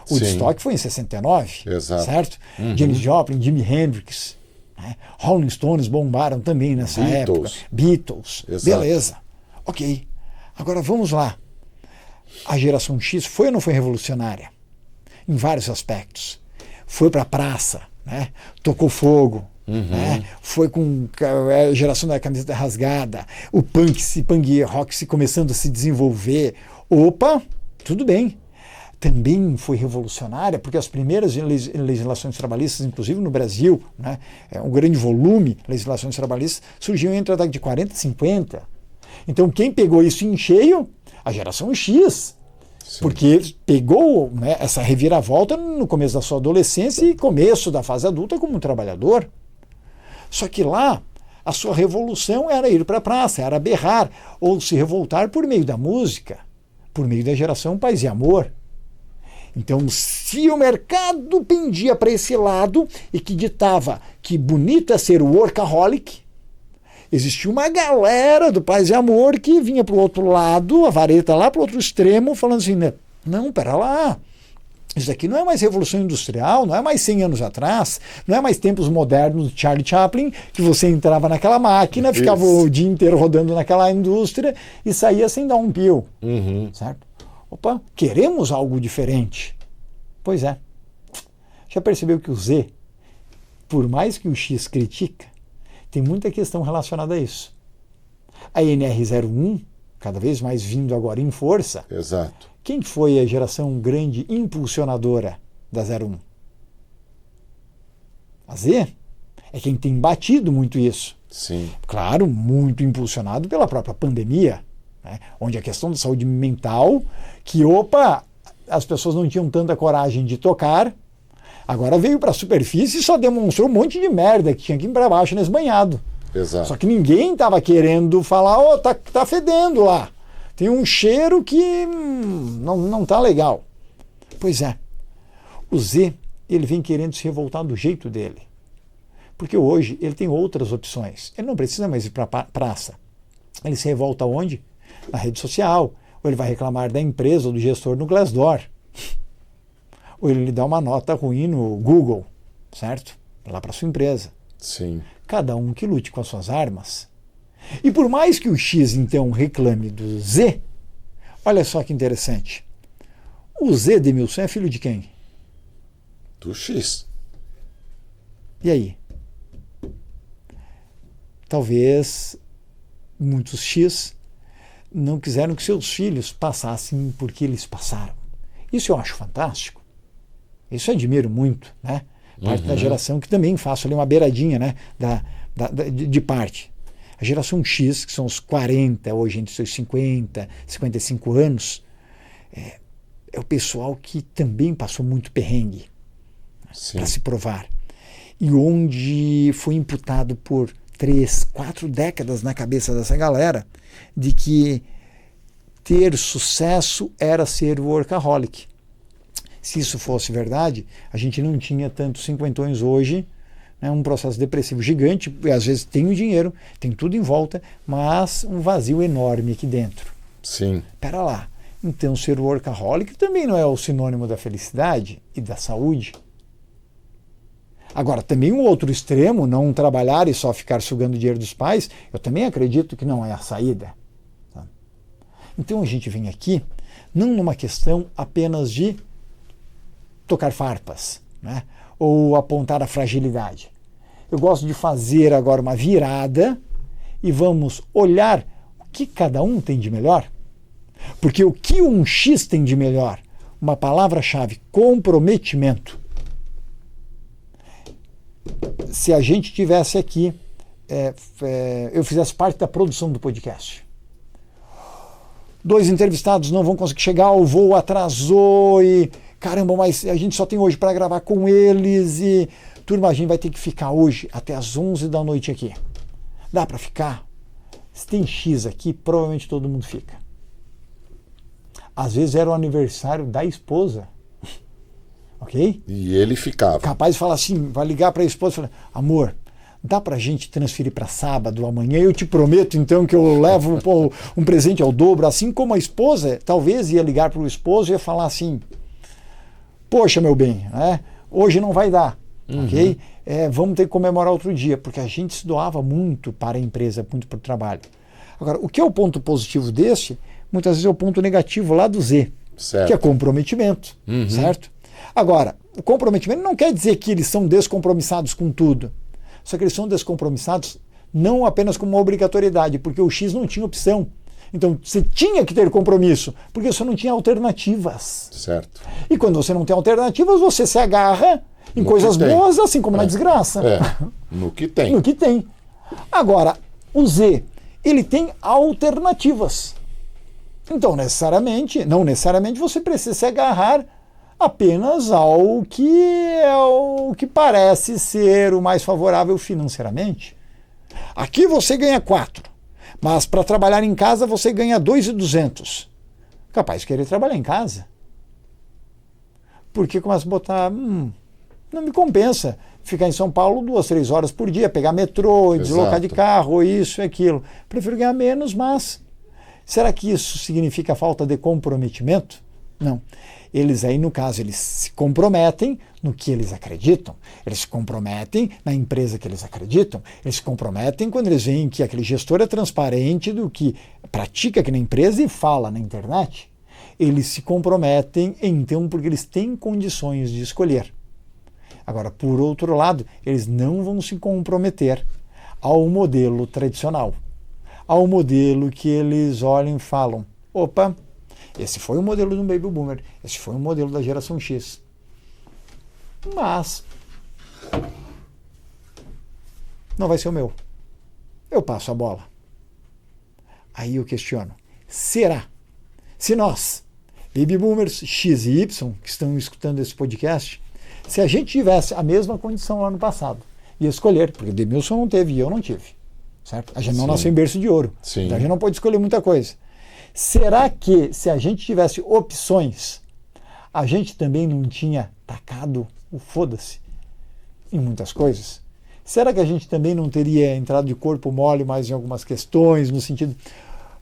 O Woodstock foi em 69, exato, certo? Janis Joplin, Jimi Hendrix, né? Rolling Stones bombaram também nessa época. Beatles, exato. Beleza. Ok. Agora vamos lá. A geração X foi ou não foi revolucionária? Em vários aspectos. Foi para a praça, né? Tocou fogo, né? Foi com a geração da camiseta rasgada, o punk rock se começando a se desenvolver. Tudo bem. Também foi revolucionária, porque as primeiras legislações trabalhistas, inclusive no Brasil, né? Um grande volume de legislações trabalhistas, surgiu entre a década de 40 e 50. Então quem pegou isso em cheio? A geração X, porque pegou, né, essa reviravolta no começo da sua adolescência e começo da fase adulta como um trabalhador. Só que lá, a sua revolução era ir para a praça, era berrar, ou se revoltar por meio da música, por meio da geração Paz e Amor. Então, se o mercado pendia para esse lado e que ditava que bonito é ser workaholic, existia uma galera do Paz e Amor que vinha para o outro lado, a vareta lá para o outro extremo, falando assim, não, pera lá, isso aqui não é mais Revolução Industrial, não é mais 100 anos atrás, não é mais tempos modernos de Charlie Chaplin, que você entrava naquela máquina, ficava o dia inteiro rodando naquela indústria e saía sem dar um pio. Certo? Queremos algo diferente. Pois é. Já percebeu que o Z por mais que o X critica, tem muita questão relacionada a isso. A NR01, cada vez mais vindo agora em força. Exato. Quem foi a geração grande impulsionadora da 01? A Z. É quem tem batido muito isso. Sim. Claro, muito impulsionado pela própria pandemia, né? Onde a questão da saúde mental, que as pessoas não tinham tanta coragem de tocar, agora veio para a superfície e só demonstrou um monte de merda que tinha que ir para baixo nesse banhado. Exato. Só que ninguém estava querendo falar, tá fedendo lá. Tem um cheiro que não tá legal. Pois é. O Z, ele vem querendo se revoltar do jeito dele. Porque hoje ele tem outras opções. Ele não precisa mais ir para a praça. Ele se revolta onde? Na rede social. Ou ele vai reclamar da empresa ou do gestor no Glassdoor. Ou ele lhe dá uma nota ruim no Google, certo? Lá para sua empresa. Sim. Cada um que lute com as suas armas. E por mais que o X, então, reclame do Z, olha só que interessante. O Z, Demilson, é filho de quem? Do X. E aí? Talvez muitos X não quiseram que seus filhos passassem por que eles passaram. Isso eu acho fantástico. Isso eu admiro muito, né? Parte da geração que também faço ali uma beiradinha, né? De parte. A geração X, que são os 40, hoje entre seus 50, 55 anos, é o pessoal que também passou muito perrengue para se provar. E onde foi imputado por 3, 4 décadas na cabeça dessa galera de que ter sucesso era ser workaholic. Se isso fosse verdade, a gente não tinha tantos cinquentões hoje, né, um processo depressivo gigante, e às vezes tem o dinheiro, tem tudo em volta, mas um vazio enorme aqui dentro. Sim. Pera lá, então ser workaholic também não é o sinônimo da felicidade e da saúde? Agora, também um outro extremo, não trabalhar e só ficar sugando o dinheiro dos pais, eu também acredito que não é a saída. Tá? Então a gente vem aqui, não numa questão apenas de tocar farpas, né? Ou apontar a fragilidade. Eu gosto de fazer agora uma virada e vamos olhar o que cada um tem de melhor. Porque o que um X tem de melhor? Uma palavra-chave, comprometimento. Se a gente tivesse aqui, eu fizesse parte da produção do podcast. 2 entrevistados não vão conseguir chegar, o voo atrasou e caramba, mas a gente só tem hoje para gravar com eles e turma, a gente vai ter que ficar hoje até as 11 da noite aqui. Dá para ficar? Se tem X aqui, provavelmente todo mundo fica. Às vezes era o aniversário da esposa. Ok? E ele ficava. Capaz de falar assim, vai ligar para a esposa e falar, amor, dá para a gente transferir para sábado, amanhã? Eu te prometo então que eu levo um presente ao dobro, assim como a esposa talvez ia ligar para o esposo e ia falar assim, poxa meu bem, né? Hoje não vai dar, ok? Vamos ter que comemorar outro dia, porque a gente se doava muito para a empresa, muito para o trabalho. Agora, o que é o ponto positivo desse, muitas vezes é o ponto negativo lá do Z, certo, que é comprometimento, certo? Agora, o comprometimento não quer dizer que eles são descompromissados com tudo. Só que eles são descompromissados não apenas com uma obrigatoriedade, porque o X não tinha opção. Então, você tinha que ter compromisso, porque você não tinha alternativas. Certo. E quando você não tem alternativas, você se agarra em coisas boas, assim como na desgraça. No que tem. No que tem. Agora, o Z, ele tem alternativas. Então, não necessariamente você precisa se agarrar apenas ao que parece ser o mais favorável financeiramente. Aqui você ganha 4, mas para trabalhar em casa você ganha 2.200. Capaz de querer trabalhar em casa. Porque começa a botar, não me compensa ficar em São Paulo 2, 3 horas por dia, pegar metrô, deslocar de carro, isso e aquilo. Prefiro ganhar menos, mas será que isso significa falta de comprometimento? Não. Eles aí, no caso, eles se comprometem no que eles acreditam. Eles se comprometem na empresa que eles acreditam. Eles se comprometem quando eles veem que aquele gestor é transparente do que pratica aqui na empresa e fala na internet. Eles se comprometem, então, porque eles têm condições de escolher. Agora, por outro lado, eles não vão se comprometer ao modelo tradicional, ao modelo que eles olham e falam, opa, esse foi o modelo do Baby Boomer, esse foi o modelo da geração X. Mas não vai ser o meu. Eu passo a bola. Aí eu questiono, será? Se nós, Baby Boomers X e Y, que estão escutando esse podcast, se a gente tivesse a mesma condição lá no passado, ia escolher, porque o Demilson não teve e eu não tive, certo? A gente não nasceu em berço de ouro, então a gente não pode escolher muita coisa. Será que se a gente tivesse opções, a gente também não tinha tacado o foda-se em muitas coisas? Será que a gente também não teria entrado de corpo mole mais em algumas questões, no sentido,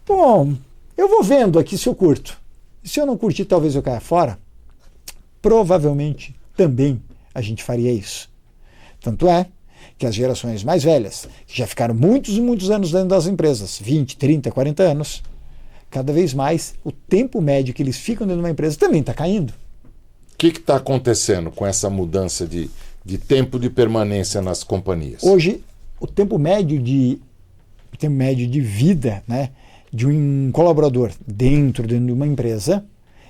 bom, eu vou vendo aqui se eu curto. Se eu não curtir, talvez eu caia fora. Provavelmente também a gente faria isso. Tanto é que as gerações mais velhas, que já ficaram muitos e muitos anos dentro das empresas, 20, 30, 40 anos, cada vez mais o tempo médio que eles ficam dentro de uma empresa também está caindo. O que está acontecendo com essa mudança de tempo de permanência nas companhias? Hoje, o tempo médio de vida, né, de um colaborador dentro de uma empresa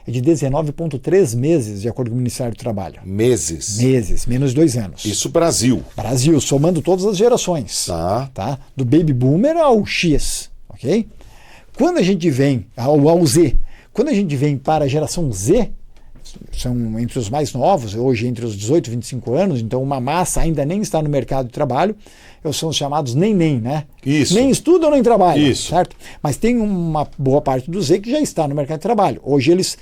é de 19,3 meses, de acordo com o Ministério do Trabalho. Meses? Meses, menos 2 anos. Isso Brasil. Brasil, somando todas as gerações. Tá? Do Baby Boomer ao X, ok? Quando a gente vem ao Z, quando a gente vem para a geração Z, são entre os mais novos, hoje entre os 18 e 25 anos, então uma massa ainda nem está no mercado de trabalho, são os chamados nem, né? Isso. Nem estudam nem trabalham, isso, certo? Mas tem uma boa parte do Z que já está no mercado de trabalho. Hoje eles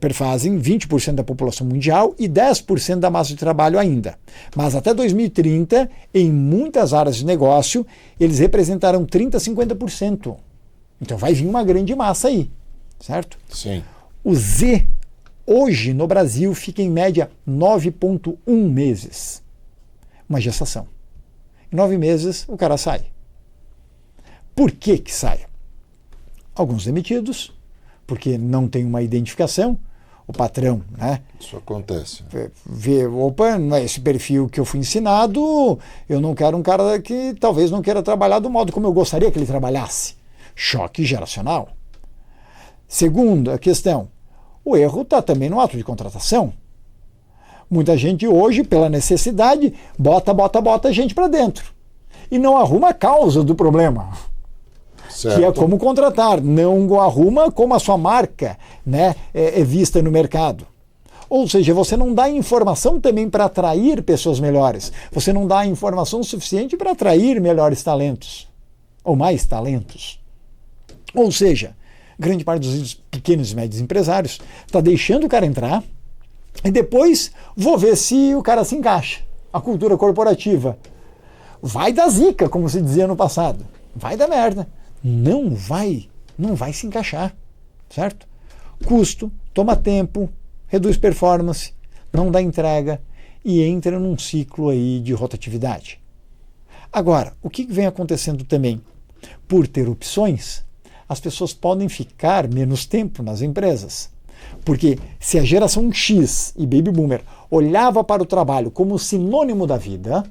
perfazem 20% da população mundial e 10% da massa de trabalho ainda. Mas até 2030, em muitas áreas de negócio, eles representarão 30% a 50%. Então vai vir uma grande massa aí, certo? Sim. O Z hoje no Brasil fica em média 9,1 meses. Uma gestação. Em 9 meses o cara sai. Por que que sai? Alguns demitidos, porque não tem uma identificação. O patrão, né? Isso acontece. Vê, opa, não é esse perfil que eu fui ensinado, eu não quero um cara que talvez não queira trabalhar do modo como eu gostaria que ele trabalhasse. Choque geracional. Segunda questão, o erro está também no ato de contratação. Muita gente hoje, pela necessidade, bota gente para dentro. E não arruma a causa do problema. Certo. Que é como contratar. Não arruma como a sua marca, né, é vista no mercado. Ou seja, você não dá informação também para atrair pessoas melhores. Você não dá informação suficiente para atrair melhores talentos. Ou mais talentos. Ou seja, grande parte dos pequenos e médios empresários está deixando o cara entrar e depois vou ver se o cara se encaixa. A cultura corporativa vai dar zica, como se dizia no passado. Vai dar merda. Não vai se encaixar, certo? Custo, toma tempo, reduz performance, não dá entrega e entra num ciclo aí de rotatividade. Agora, o que vem acontecendo também? Por ter opções, as pessoas podem ficar menos tempo nas empresas. Porque se a geração X e Baby Boomer olhava para o trabalho como sinônimo da vida,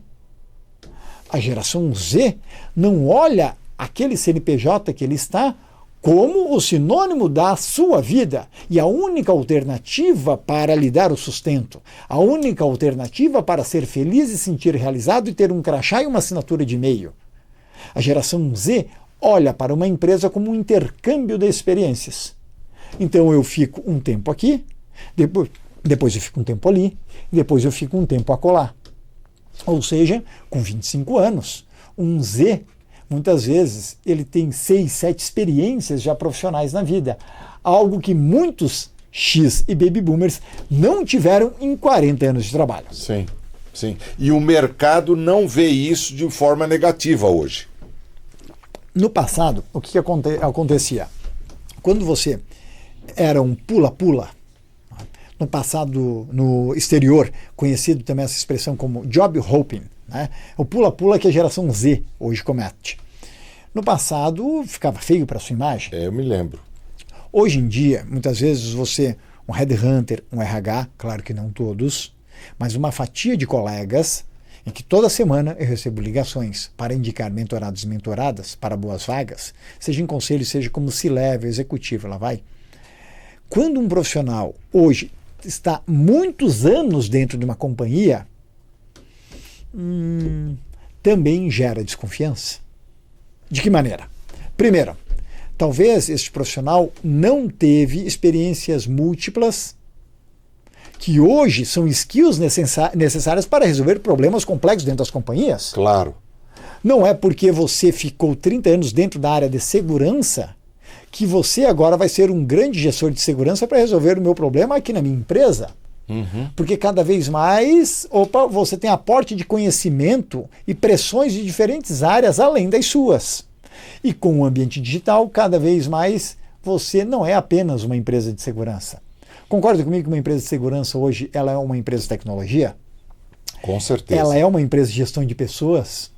a geração Z não olha aquele CNPJ que ele está como o sinônimo da sua vida. E a única alternativa para lhe dar o sustento, a única alternativa para ser feliz e sentir realizado e ter um crachá e uma assinatura de e-mail. A geração Z olha para uma empresa como um intercâmbio de experiências. Então eu fico um tempo aqui, depois eu fico um tempo ali, depois eu fico um tempo acolá. Ou seja, com 25 anos, um Z, muitas vezes, ele tem 6, 7 experiências já profissionais na vida. Algo que muitos X e Baby Boomers não tiveram em 40 anos de trabalho. Sim, sim. E o mercado não vê isso de forma negativa hoje. No passado, o que acontecia? Quando você era um pula-pula, no passado, no exterior, conhecido também essa expressão como job hopping, né? O pula-pula que a geração Z hoje comete. No passado, ficava feio para sua imagem. Eu me lembro. Hoje em dia, muitas vezes você, um headhunter, um RH, claro que não todos, mas uma fatia de colegas em que toda semana eu recebo ligações para indicar mentorados e mentoradas para boas vagas, seja em conselho, seja como C-level, executivo, lá vai. Quando um profissional hoje está muitos anos dentro de uma companhia, também gera desconfiança. De que maneira? Primeiro, talvez este profissional não teve experiências múltiplas que hoje são skills necessárias para resolver problemas complexos dentro das companhias. Claro. Não é porque você ficou 30 anos dentro da área de segurança que você agora vai ser um grande gestor de segurança para resolver o meu problema aqui na minha empresa. Porque cada vez mais, você tem aporte de conhecimento e pressões de diferentes áreas além das suas. E com o ambiente digital, cada vez mais, você não é apenas uma empresa de segurança. Concorda comigo que uma empresa de segurança hoje ela é uma empresa de tecnologia? Com certeza. Ela é uma empresa de gestão de pessoas?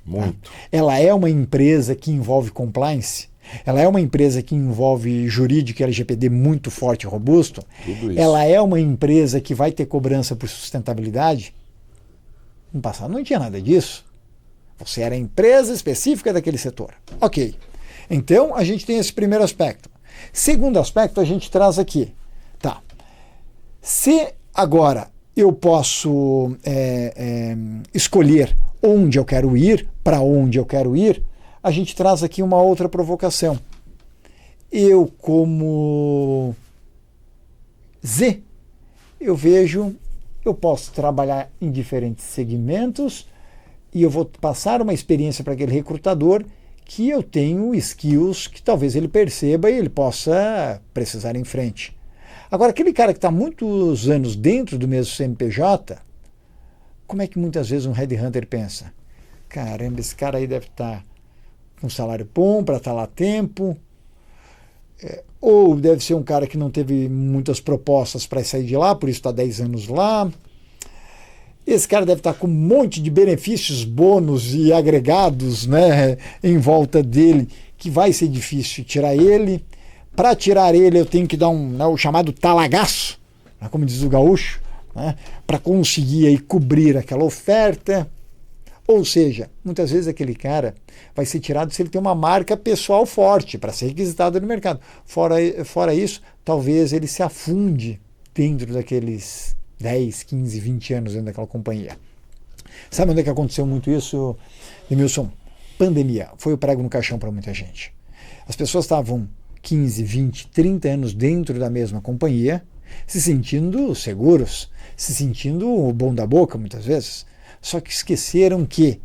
Muito. Ela é uma empresa que envolve compliance? Ela é uma empresa que envolve jurídico e LGPD muito forte e robusto? Tudo isso. Ela é uma empresa que vai ter cobrança por sustentabilidade? No passado não tinha nada disso. Você era a empresa específica daquele setor. Ok. Então, a gente tem esse primeiro aspecto. Segundo aspecto, a gente traz aqui. Tá. Se agora eu posso escolher onde eu quero ir, para onde eu quero ir, a gente traz aqui uma outra provocação. Eu, como Z, eu posso trabalhar em diferentes segmentos e eu vou passar uma experiência para aquele recrutador que eu tenho skills que talvez ele perceba e ele possa precisar em frente. Agora, aquele cara que está muitos anos dentro do mesmo CNPJ, como é que muitas vezes um headhunter pensa? Caramba, esse cara aí deve estar com um salário bom para estar lá a tempo, ou deve ser um cara que não teve muitas propostas para sair de lá, por isso está 10 anos lá. Esse cara deve estar com um monte de benefícios, bônus e agregados, né, em volta dele, que vai ser difícil tirar ele. Para tirar ele, eu tenho que dar o chamado talagaço, né, como diz o gaúcho, né, para conseguir aí cobrir aquela oferta. Ou seja, muitas vezes aquele cara vai ser tirado se ele tem uma marca pessoal forte para ser requisitado no mercado. Fora isso, talvez ele se afunde dentro daqueles 10, 15, 20 anos dentro daquela companhia. Sabe onde é que aconteceu muito isso, Emilson? Pandemia. Foi o prego no caixão para muita gente. As pessoas estavam 15, 20, 30 anos dentro da mesma companhia, se sentindo seguros, se sentindo o bom da boca muitas vezes. Só que esqueceram que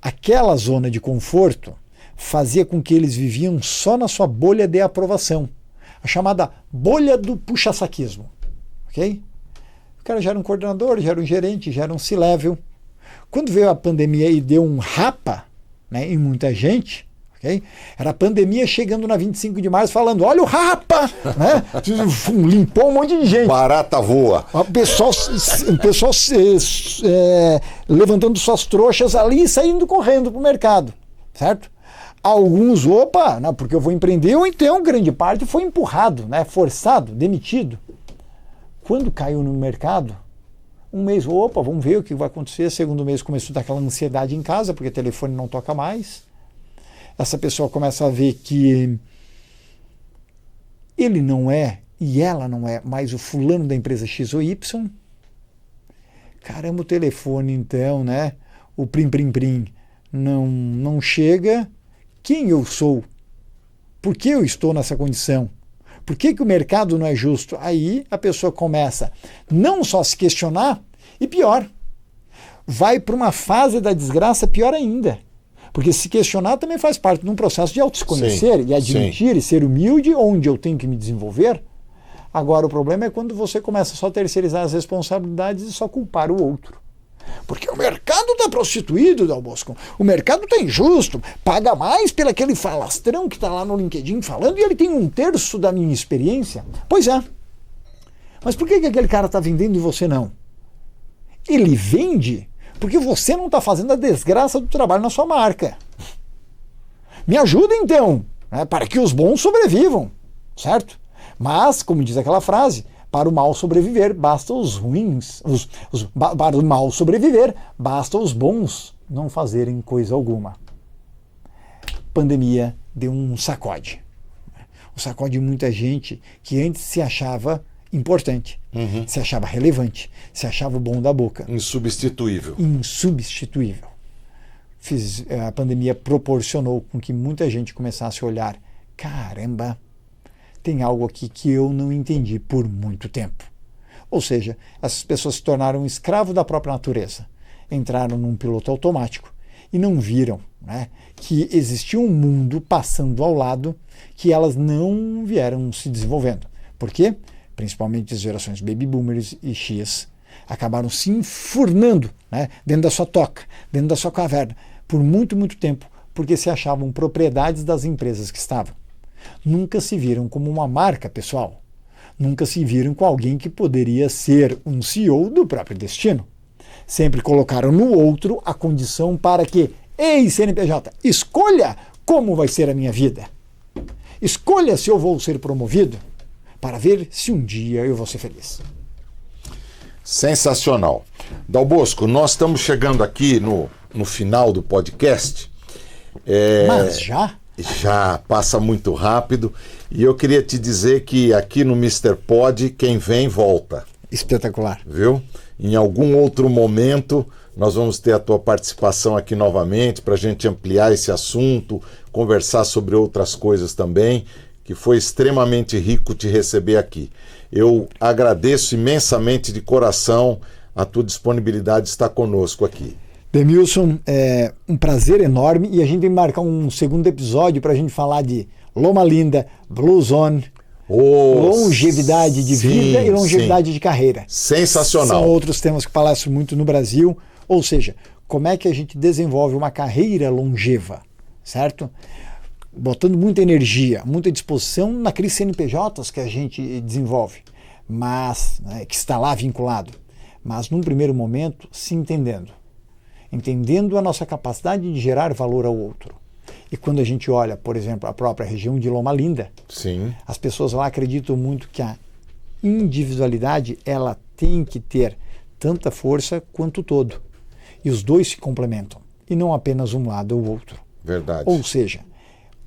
aquela zona de conforto fazia com que eles viviam só na sua bolha de aprovação. A chamada bolha do puxa-saquismo. Ok? O cara já era um coordenador, já era um gerente, já era um C-level. Quando veio a pandemia e deu um rapa, né, em muita gente, okay? Era a pandemia chegando na 25 de março falando, olha o rapa! Né? Limpou um monte de gente. Barata voa. O pessoal levantando suas trouxas ali e saindo correndo para o mercado. Certo? Alguns, não, porque eu vou empreender, ou então grande parte foi empurrado, né, forçado, demitido. Quando caiu no mercado, um mês, vamos ver o que vai acontecer. Segundo mês começou a dar aquela ansiedade em casa, porque o telefone não toca mais. Essa pessoa começa a ver que ele não é, e ela não é, mais o fulano da empresa X ou Y. Caramba, o telefone então, né? O prim-prim-prim não chega. Quem eu sou? Por que eu estou nessa condição? Por que o mercado não é justo? Aí a pessoa começa não só a se questionar, e pior, vai para uma fase da desgraça pior ainda. Porque se questionar também faz parte de um processo de auto-se-conhecer e admitir e ser humilde onde eu tenho que me desenvolver. Agora o problema é quando você começa só a terceirizar as responsabilidades e só culpar o outro. Porque o mercado está prostituído, Dal Bosco. O mercado está injusto. Paga mais pelo aquele falastrão que está lá no LinkedIn falando e ele tem 1/3 da minha experiência. Pois é. Mas por que aquele cara está vendendo e você não? Ele vende porque você não está fazendo a desgraça do trabalho na sua marca. Me ajuda então, né, para que os bons sobrevivam, certo? Mas, como diz aquela frase, para o mal sobreviver, basta os ruins. Para o mal sobreviver, basta os bons não fazerem coisa alguma. Pandemia deu um sacode. Um sacode de muita gente que antes se achava importante, se achava relevante, se achava o bom da boca. Insubstituível. Insubstituível. A pandemia proporcionou com que muita gente começasse a olhar, caramba, tem algo aqui que eu não entendi por muito tempo. Ou seja, essas pessoas se tornaram escravos da própria natureza, entraram num piloto automático e não viram, né, que existia um mundo passando ao lado que elas não vieram se desenvolvendo. Por quê? Principalmente as gerações Baby Boomers e X acabaram se enfurnando, né, dentro da sua toca, dentro da sua caverna, por muito, muito tempo, porque se achavam propriedades das empresas que estavam. Nunca se viram como uma marca pessoal. Nunca se viram com alguém que poderia ser um CEO do próprio destino. Sempre colocaram no outro a condição para que, ei, CNPJ, escolha como vai ser a minha vida. Escolha se eu vou ser promovido para ver se um dia eu vou ser feliz. Sensacional. Dal Bosco, nós estamos chegando aqui no final do podcast. Mas já? Já passa muito rápido. E eu queria te dizer que aqui no Mr. Pod, quem vem, volta. Espetacular. Viu? Em algum outro momento, nós vamos ter a tua participação aqui novamente para a gente ampliar esse assunto, conversar sobre outras coisas também, que foi extremamente rico te receber aqui. Eu agradeço imensamente de coração a tua disponibilidade de estar conosco aqui. Demilson, é um prazer enorme e a gente vai marcar um segundo episódio para a gente falar de Loma Linda, Blue Zone, longevidade de vida e longevidade de carreira. Sensacional. São outros temas que falaram muito no Brasil, ou seja, como é que a gente desenvolve uma carreira longeva, certo? Botando muita energia, muita disposição naqueles CNPJs que a gente desenvolve, mas que está lá vinculado, mas num primeiro momento se entendendo a nossa capacidade de gerar valor ao outro. E quando a gente olha, por exemplo, a própria região de Loma Linda, sim, as pessoas lá acreditam muito que a individualidade ela tem que ter tanta força quanto o todo. E os dois se complementam, e não apenas um lado ou o outro. Verdade. Ou seja,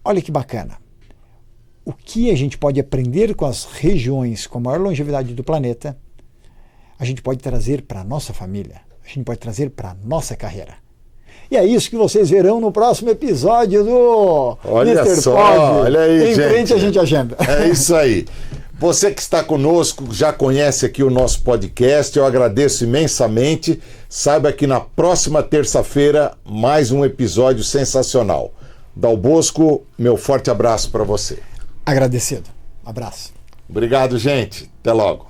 olha que bacana. O que a gente pode aprender com as regiões com a maior longevidade do planeta, a gente pode trazer para a nossa família, a gente pode trazer para a nossa carreira. E é isso que vocês verão no próximo episódio do Olha Mr. só, Pod. olha aí, em gente. frente a gente agenda. É isso aí. Você que está conosco, já conhece aqui o nosso podcast, eu agradeço imensamente. Saiba que na próxima terça-feira, mais um episódio sensacional. Dal Bosco, meu forte abraço para você. Agradecido. Abraço. Obrigado, gente. Até logo.